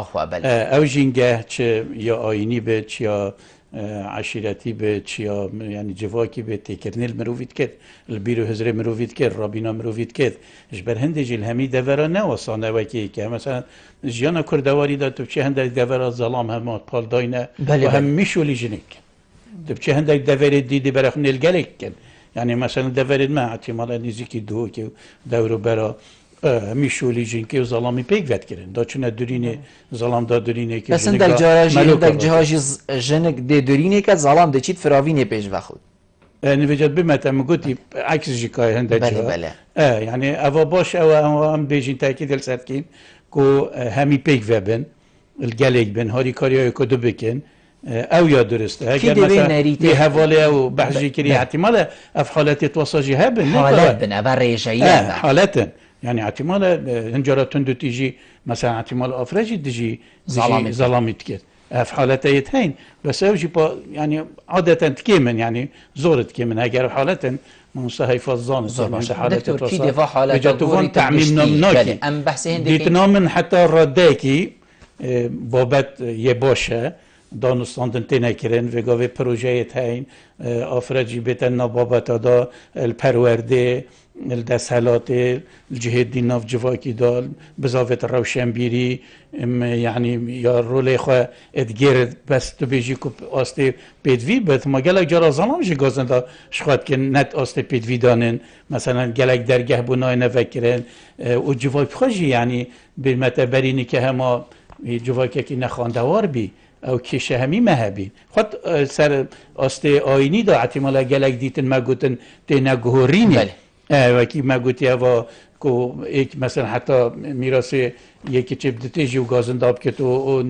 B: خواه
A: بله
B: او جنگه چه یا آینی بچ یا عشیرتی به چیا یعنی جواکی به تکرنیل مروفید کرد البیرو هزر مروفید کرد رابینا مروفید کرد اش بر هند جیل همی دورا نواسانه وکی که مثلا جیانا کردواری دا تو چه هندک دورا ظلام هم پال داینه و هم میشولی جنک تو چه هندک دوری دیدی برای خونیل گلک کن یعنی مثلا دورید ما احتمالا نزدیکی دو که دورو برا میشولی جنکی و ظلامی پیک ود کردن دا چون دورینه ظلام دا دورینه که
A: مثلا در جاراجی در جهاجی جنگ د دورینه که ظلام دچید فراوینه پیش وخود
B: نوجد بمتم گویی عکس جیکای هنده
A: بله
B: یعنی اوا باش او هم بیشین تاکید السد کیم کو همی پیک وبن الگلیک بن هاری کاریای کدو بکن او یا درسته اگر مثلا به حواله او بحثی کردی احتمال اف حالت توساجی هبن
A: حالت بن اول ریجایه
B: حالتن يعني احتمال هنجرة تندو تيجي مثلا احتمال افرجي تجي ظلامي تكيت في حالتها يتهين بس اوجي يعني عادة تكيمن يعني زور تكيمن هاجر حالة منصهي فظان
A: زور حالة كي دفاع حالة
B: بجاتوفان تعميم نمناكي
A: ام بحثي
B: ديتنامن حتى الرداكي بابت يباشا دانستاندن تنکرین و گاوی پروژه تاین افرادی بتن نبابت دا الپرورده الدسالات الجهاد ناف جواکی دال بزاوت روشنبیری یعنی یا رول خو ادگیر بس تو بیجی کو آسته پیدوی بد ما گلک جرا زمان جی گازن دا شخواد که نت آسته پیدوی دانن مثلا گلک درگه بنای نفکرن و جواک خوشی یعنی به متبرینی که هما جواکی که نخواندوار بی او کشه همی مهبی خود سر آسته آینی دا احتمالا گلک دیتن ما گوتن تی نگهورینی وکی ما گوتی اوا کو ایک مثلا حتی میراث یکی چه بدتی جو گازنداب که تو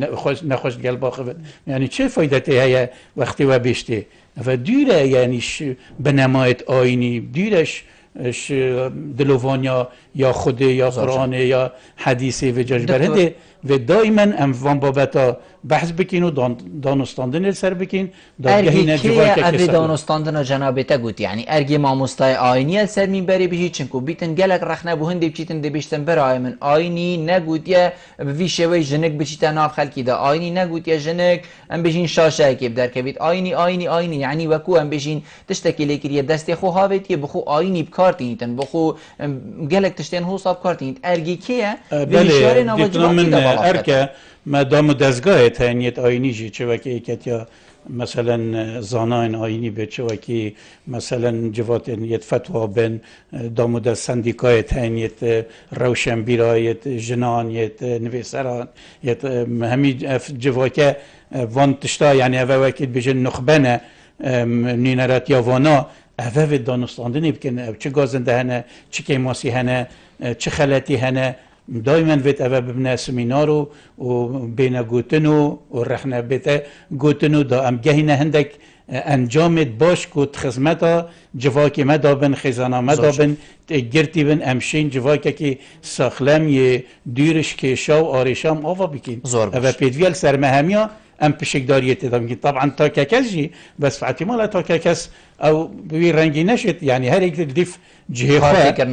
B: نخوش گل باخود یعنی چه فایدتی هیا وقتی و بیشتی و دیره یعنی بنمایت آینی دیرش دلوانیا یا خود یا قرآن یا حدیثی و جاش برهده و دائما اموان بابتا بحث بکین و دانستاندن سر بکین
A: ارگی که اوی دانستاندن جنابتا گوت یعنی ارگی ما مستای آینی سر می بری بجی چنکو بیتن گلک رخنه بو هنده بچیتن ده بیشتن برای من آینی نگوت یا وی شوی جنک بچیتن ناف خلکی ده آینی نگوت یا جنک ام بجین شاشه اکیب در کبید آینی آینی آینی یعنی وکو ام بجین تشتکی لیکریه دست خو هاویتی بخو آینی بکارتینیتن بخو گلک تشتین هو صاب کارتینیت ارگی که
B: بله ارکه ما دام دستگاه تهنیت آینی جی چه وکی ایکت یا مثلا زاناین آینی به چه وکی مثلا جوات یت فتوا بن دام دست سندیکای تهنیت روشنبیرایت جنان یت نویسران یت همی جواکه وان تشتا یعنی اوه وکی بجن نخبنه نینرات یا وانا اوه دانستاندنی بکن چه گازنده هنه چه کیماسی هنه چه خلاتی هنه دائما ویت اوه ببنه سمینارو و بین گوتنو و رخنه بیت گوتنو دا ام گهینه هندک انجامت باش کت خزمتا جواکی ما دابن خزانه ما دابن گرتی بن امشین جواکی که ساخلم یه دیرش که شاو آریشام آوا بکین اوه پیدویل سرمهمیا ام پشکداریت دام که طبعا تا ککس جی بس فعتی مالا تا ککس او بوی رنگی نشد یعنی هر یک دیف جهه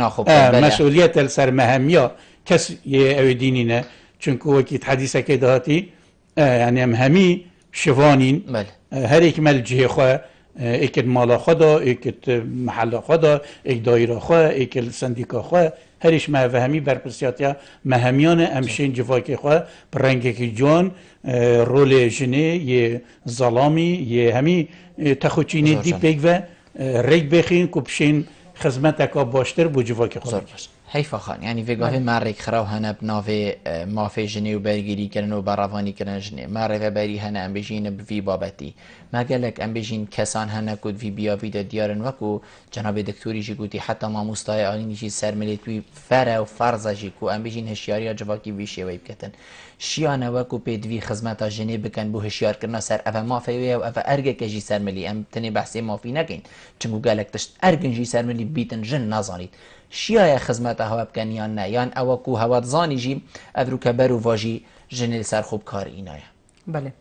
B: خواه مسئولیت سرمهمیا کس یه او دینی نه چونکه وکیت حدیثه که دهاتی یعنی هم همی شوانین هر یک مل جهه خواه ایک مالا خدا ایک محل خدا ایک دایره خواه ایک سندیکا خواه هرش ما همی برپرسیاتیا مهمیان امشین جواکی خواه برنگه که جوان رول جنه یه ظلامی یه همی تخوچینی دی پیک و ریک بخین که بشین خدمت اکا باشتر بو جواکی خواه
A: حیفا خان یعنی وگاهی مرک خراو هنه بناوی مافی جنه و برگیری کرن و براوانی کرن جنه مرک بری هنه ام بجین بوی بابتی ما گلک ام بجین کسان هنه کد وی بیاوی ده دیارن وکو جناب دکتوری جی گوتی حتی ما مستای آینی جی سرملیتوی فره و فرزه جی کو ام بجین هشیاری جواکی ویشی وی بکتن شیانه وکو پیدوی خدمت جنه بکن بو هشیار کرنا سر اوه مافی و اوه ارگه که جی سرملی ام تنی بحثی مافی نکن چنگو گلک تشت ارگن جی سرملی بیتن جن نزانید شیای خدمت هوا بکن یا نه یان او کو هوا زانی جی افرو کبر و واجی جنل سر خوب کار اینایه
C: بله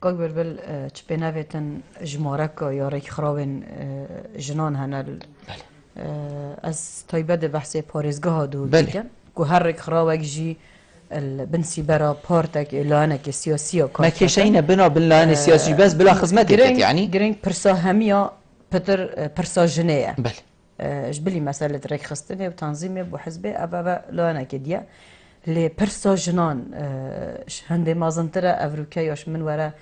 C: کاک بلبل چه بنویتن جمارک یا ریک خراون جنان هنل از تایبه ده بحث پارزگاه دو دیگه که هر ریک خراوک جی بنسي برا بارتك لانك سياسية
A: ما كيشينا بنا باللان السياسي بس بلا خدمتك يعني
C: جرين برسا همية بتر برسا جنية
A: بل
C: جبلي مسألة ريك خستني وتنظيمي بحزبي أبا لانك ديا لي برسا جنان هندي ما زنترا أفروكياش من وراء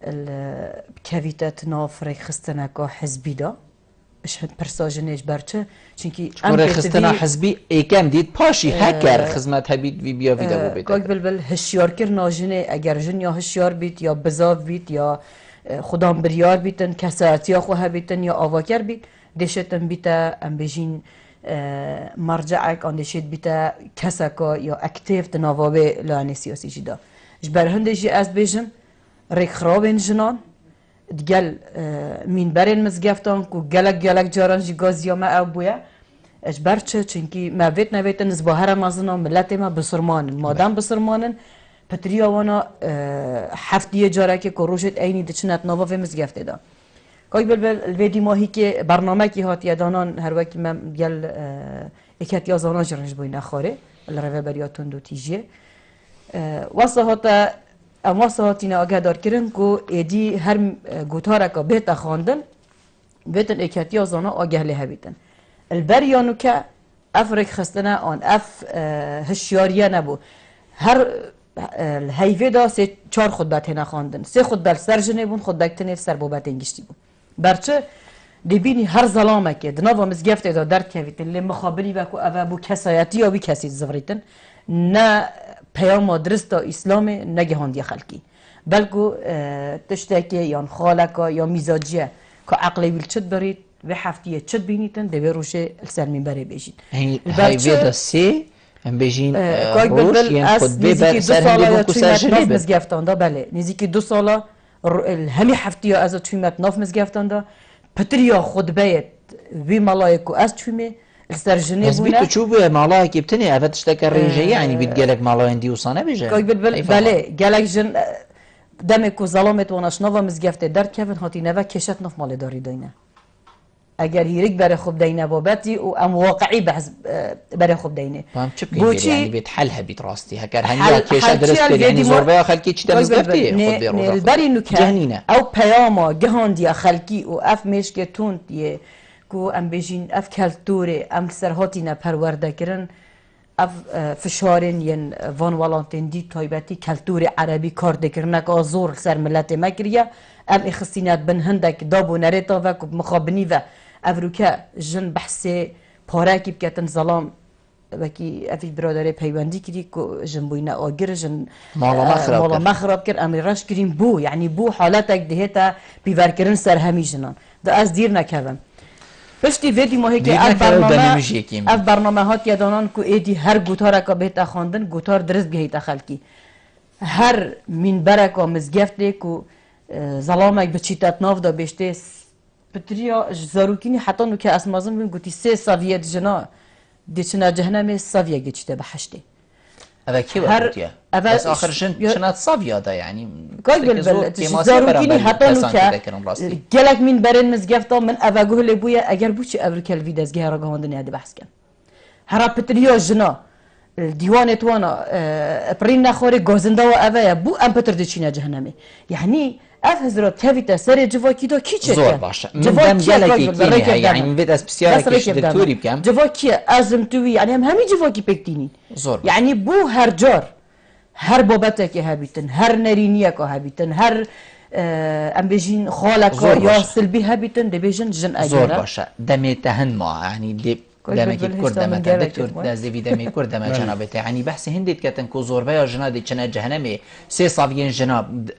C: الكافيتات ناف ريك خستنك حزبي دا شهد برساجنش برچه چونکی
A: ام خستنا حزبی ایکم دید پاشی هکر خدمت هبید وی بیا ویدیو بیت
C: کوک بلبل هشیار کرنا جنه اگر جن یا هشیار بیت یا بزاف بیت یا خدام بریار بیتن کساتی خو هبیتن یا آواکر بیت دشتن بیتا ام بجین مرجعک آن دشت بیتا کساکا یا اکتیف تناوابه لعنی سیاسی جدا جبر هندجی از بجم ریک خرابین جنان دجال من برين مزجفتان كو جلك جاران جي غازيا ما أبويا إيش برشة چنكي ما بيت نزبهرة مازنا ملتي ما بسرمان مادام بسرمانن بتريا وانا حفتية جارك كروشت أيني دشنات نوفا في مزجفت ده كاي بل الفيديو ما هيك برنامج كي هات يدانان هر وقت ما دجال إكات يازانا جرنج بوين خاره الرفا برياتون دو تيجي وصهاتا اما ساعتینا آگاه دار کردن که ایدی هر گوتاره که بیت خواندن بیتن اکیاتی آزانا آگاه له بیتن البریانو که افرک خستنه آن هشیاریه نبود هر الهیوه دا سه چهار خطبت هنه خواندن سه خطبت سر جنه بون خطبت تنف سر بابت انگشتی بون برچه دبینی هر ظلامه که دنوا مزگفت دا درد کویتن لی مخابری وکو اوه بو کسایتی یا بی کسی زفریتن نه پیام درست اسلام نگهاندی خلقی بلکو تشتکی یا خالقا یا میزاجیه که عقلی ویل چد برید و هفتیه چد بینیتن دوی روشه السر منبره بیشید
A: هاي فيدا سي ام بيجين روش ين خطبه بر سر هندي بو كسر جنب
C: مزگفتان دا بله نزدیکی 2 ساله همی هفتیه از تویمت ناف مزگفتان دا پتریا خطبه وی ملائکو از تویمه السرجني
A: بس بيتو تشوفوا مالها كيبتني أفتش تكرر يعني بيتقالك مالها عندي وصانة بيجا
C: كوي بله قالك جن دمك وظلامت وناش نوفا مزگفت درد كيفن هاتي نوا كشت نوف مال داري دينا اگر هيرك بري خوب دينا بابتي و ام واقعي بحث بري خوب دينا
A: فهم تشبكي يعني بيتحلها بيتراستي هكر هنيا كيشة درست يعني زوربيا خلقي چتا مزگفتي خود بيروجا
C: البري نكا او پیاما جهانديا خلقي و اف مشك تون دي کو ام بیشین اف کلتوره ام سرهاتی نپرورده کردن اف فشارین ین وان والانتین دی تایبتی کلتور عربی کار دکرنه که زور سر ملت مکریه ام اخصینات بن هندک دابو نریتا و کب مخابنی و افروکا جن بحث پاره کی بکتن ظلام وکی افی برادر پیوندی کردی که جن بوینه آگر جن مالا مخراب کرد ام راش کردیم بو یعنی بو حالتک دهتا بیور کردن سر همی جنان ده از دیر نکردم پشتی ویدی ماهی که اف برنامه هات یادانان که ایدی هر گوتاره که بهت خواندن گوتار درست بهیت خلکی هر منبره که مزگفته که ظلامک بچیتت ناف دا بشته پتریا زاروکینی حتی نو که اسمازم بین گوتی 3 ساویه جنا دیچنا جهنم ساویه گچته به هشته
A: هذا كيف أقولتيه بس آخر شنات صافية ده يعني
C: قايل زاروكيني حتى نوكا جالك من برين مزجفتا من أفاجوه لبويا أجر بوشي أفريقيا الفيداس جه رجع هندني هذا بحث كان هرب بتريو جنا الديوان توانا برين نخوري جوزندا وأفايا بو أم بتر دشينا جهنمي يعني أفهزرات كافيتا سري جوا كيدا كيتشة
A: زور باشا من دم جالك يعني من بيت أسبسيارك كيش دكتوري بكم
C: جوا كي أزم توي يعني همي جوا كي بكتيني
A: زور
C: يعني بو هر جار هر بابتك هابيتن هر نرينيك هابيتن هر ام بيجين خالك يا سلبي هابيتن دبيجن جن أجرا
A: زور باشا دمي تهن ما يعني دمك كرد ما دكتور دازي في دمي كرد ما جنابته يعني بحث هنديت كتن كو زور بيا جنادي چنا جهنمي 3 صافين جناب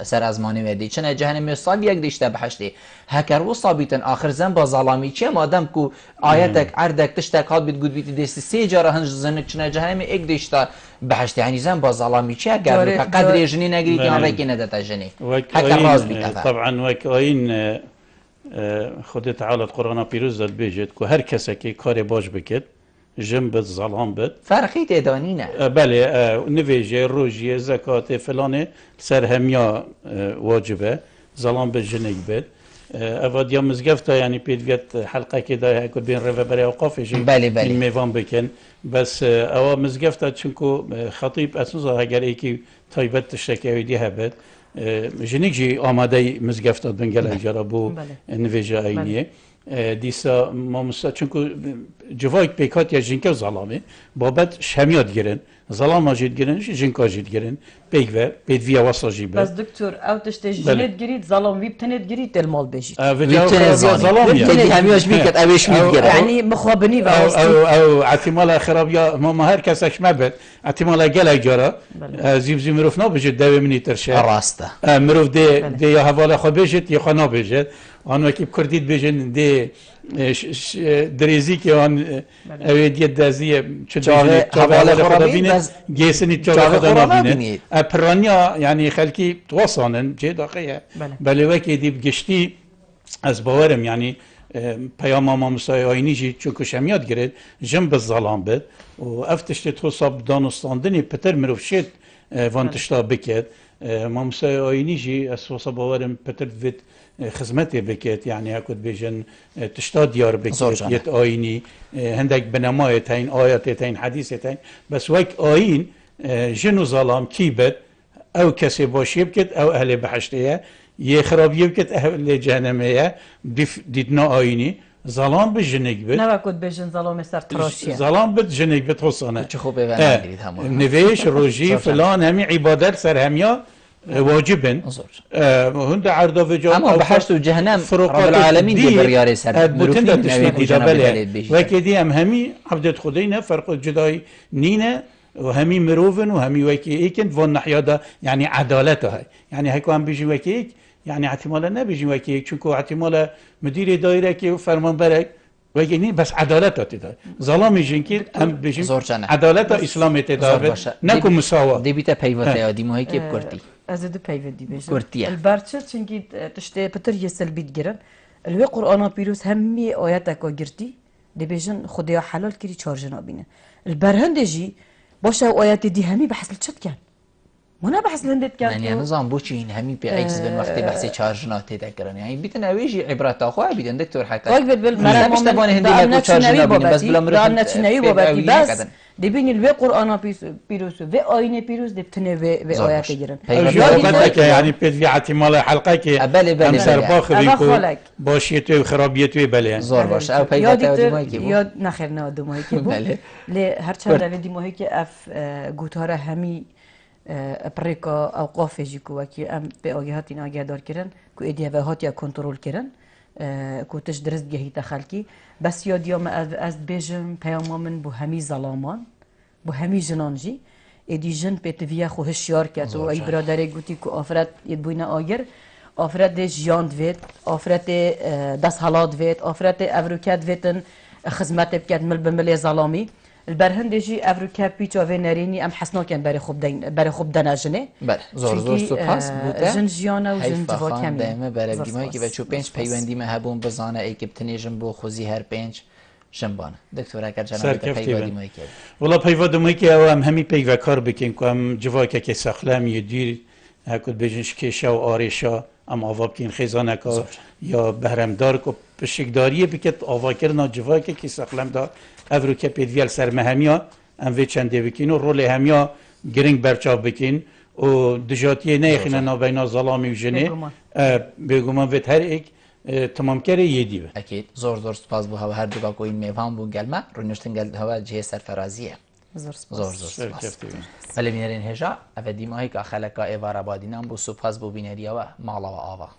A: سر ازماني ودي چنا جهنمي صابيك ديشته بحشتي هكر وصابيتن اخر زنب ظلامي چه مادام كو ايتك عردك تشتك هات بتقول بيتي ديست 3 جاره هنج زنك چنا جهنمي اك ديشته بحشتي يعني زنب ظلامي چه قبل قدر جنين اجري كان ريكي ندتا جني هكر راز بيتفا
B: طبعا وكاين خود تعالى القرآن بيروز داد بيجد كو هر كسا كي كاري باش بكت جنب الظلام بد
A: فرقي تدانينا
B: بله نفيجي روجي زكاة فلانه سر هميا واجبه ظلام بد جنك بد افادیا مزگفتا یعنی پیدویت حلقه که دای هکو بین رو برای اوقافش این میوان بکن بس اوا مزگفتا چونکو خطیب اساسا اگر ایکی تایبت تشتکی دی هبت جنیک جی آماده مزگفتا بنگل اجارا بو نویجا اینیه دیسا ما مستا چونکو جوایک پیکات یا جنکا ظلامه بابت شمیاد گرن ظلام جید گرن جنکا جید گرن پیک و پیدویا واسا جیبه
C: بس دکتور او تشت جنت گرید ظلام ویب تنت گرید المال بجید
B: ویب ظلام
A: یا همیاش میکرد اوش میگرد
C: یعنی مخابنی و
B: او احتمال خراب یا ما هر کسش مبد احتمال گل اجارا زیب زی مروف نبجد دوی منی ترشه
A: راسته
B: مروف دی یا حواله خو بجد یا خو نبجد آن وکی کردید بجن دی دریزی که آن اویدیت دزیه چه حواله خدا بینه گیسنی چه خدا نبینه پرانیا یعنی خلکی توصانن جه داخله بله وکی دی بگشتی از باورم یعنی پیام ما مسای آینی جی چون شمیاد گرید جنب الظلام بد و افتشت توصاب دانستاندنی پتر مروف شد وانتشتا بکد ما مسای آینی جی از توصاب باورم پتر دوید خدمتی بکت یعنی هکود بیشن تشتا دیار بکت یت آینی هندک بنمای تاین آیات تاین حدیث تاین بس وک آین جنو ظلام کی بد او کسی باشی بکت او اهل بحشتیه یه خرابیه بکت اهل جهنمیه دیدنا آینی ظلام به جنگ بد
C: نه وکود بیشن ظلام سر تراشیه
B: ظلام بد جنگ بد حسانه
A: چه خوبه نگرید همون
B: نویش روزی فلان همی عبادت سر همیا واجبن هند عرض و جواب
A: اما بحث و جهنم رب العالمین دی بریاره سر
B: بوتن تشوی دیدا بله و کدی همی عبدت خدینا فرق جدای نینه و همی مروفن و همی وکی ایکن و نحیادا یعنی عدالته یعنی هیکو هم بیجی وکی ایک یعنی احتمالا نبیجی وکی ایک چونکو احتمالا مدیر دایره که فرمان برک وکی نی بس عدالت تدای ظلام جنکی هم بیجی عدالت اسلام تدای نکو مساوا
A: دی بیت پیوت یادی ماهی که بکردی
C: از دو پیوندی بیشتر.
A: کردیه.
C: البرچه چنگی تشته پتر یه سلبیت گرن. الوی قرآن پیروز همی آیات اکا گرتی. دبیجن خدایا حلال کری چهار جنابینه. البرهندجی باشه آیات دی همی بحث لچت کن. منا بحث لندت کن.
A: یعنی نظام بوچین همی به عکس بن وقتی بحث چهار جنات تذکرن. یعنی بیت نویجی عبرت آخواه بیدن دکتور حتی.
C: واقع بل مرا
A: مشتبان هندی لکو چهار جنابینه بس بلا
C: مرا نچنایی بابتی بس. دبینی الوی قرآن پیروز و آینه پیروز دبتنه و آیات گرن.
B: یعنی پیدوی احتمال حلقه که هم سر باخری کو باشیت و خرابیت و بله.
A: زور باشه. او پیوت دیمایی که بود.
C: یاد نخیر نه دیمایی که بود. لی هر چند دوی دیمایی که اف گوتاره همی پریکا اوقاف جیکو وکی ام به آگهاتی ناگه دار کردن کو ایدیه و هاتی کنترل کردن کو تش درست گهی تخلکی بس یادیام از بیجم پیام من بو همی ظلامان بو همی جنانجی ایدی جن پیتویا خو هشیار کرد و ای برادری گوتی کو آفرت ید بوینه آگر آفرت جیاند وید آفرت دست حالات وید آفرت افروکات ویدن خدمت بکرد مل بمل ظلامی البرهندجی افریقا پیچ و نرینی ام حسنا کن برای خوب دناجنه.
A: بله زور سپاس بوده.
C: جن جیانا و جن جوا کمی.
A: دائما برای دیمایی که بچه پنج پیوندی مهبون بزانه ای که بتنیجم بو خوزی هر پنج شنبانه. دکتر اگر جناب پیوندی مایی کرد.
B: ولی پیوندی مایی که او هم همی پیو کار بکن که هم جوا که سخلم یدیر هکود بجنش کشا و آریشا ام آواب کن خیزانه که یا بهرمدار که پشکداریه بکت آوا کردن جوا که سخلم دار. افریقا پیدویل سر مهمیا ام وی چنده بکین و رول همیا گرینگ برچاو بکین و دجاتیه نیخینه نابینا ظلامی و جنه بگومان وید هر ایک تمام کره یه دیوه
A: اکید زور سپاس بو هر دوگاه که این میوان بو گلمه رو نشتن گل هوا جه سرفرازیه زور سپاس ولی بینرین هجا اوه دیماهی که خلقا ایوار آبادینان بو سپاس بو بینریا و مالا و آوا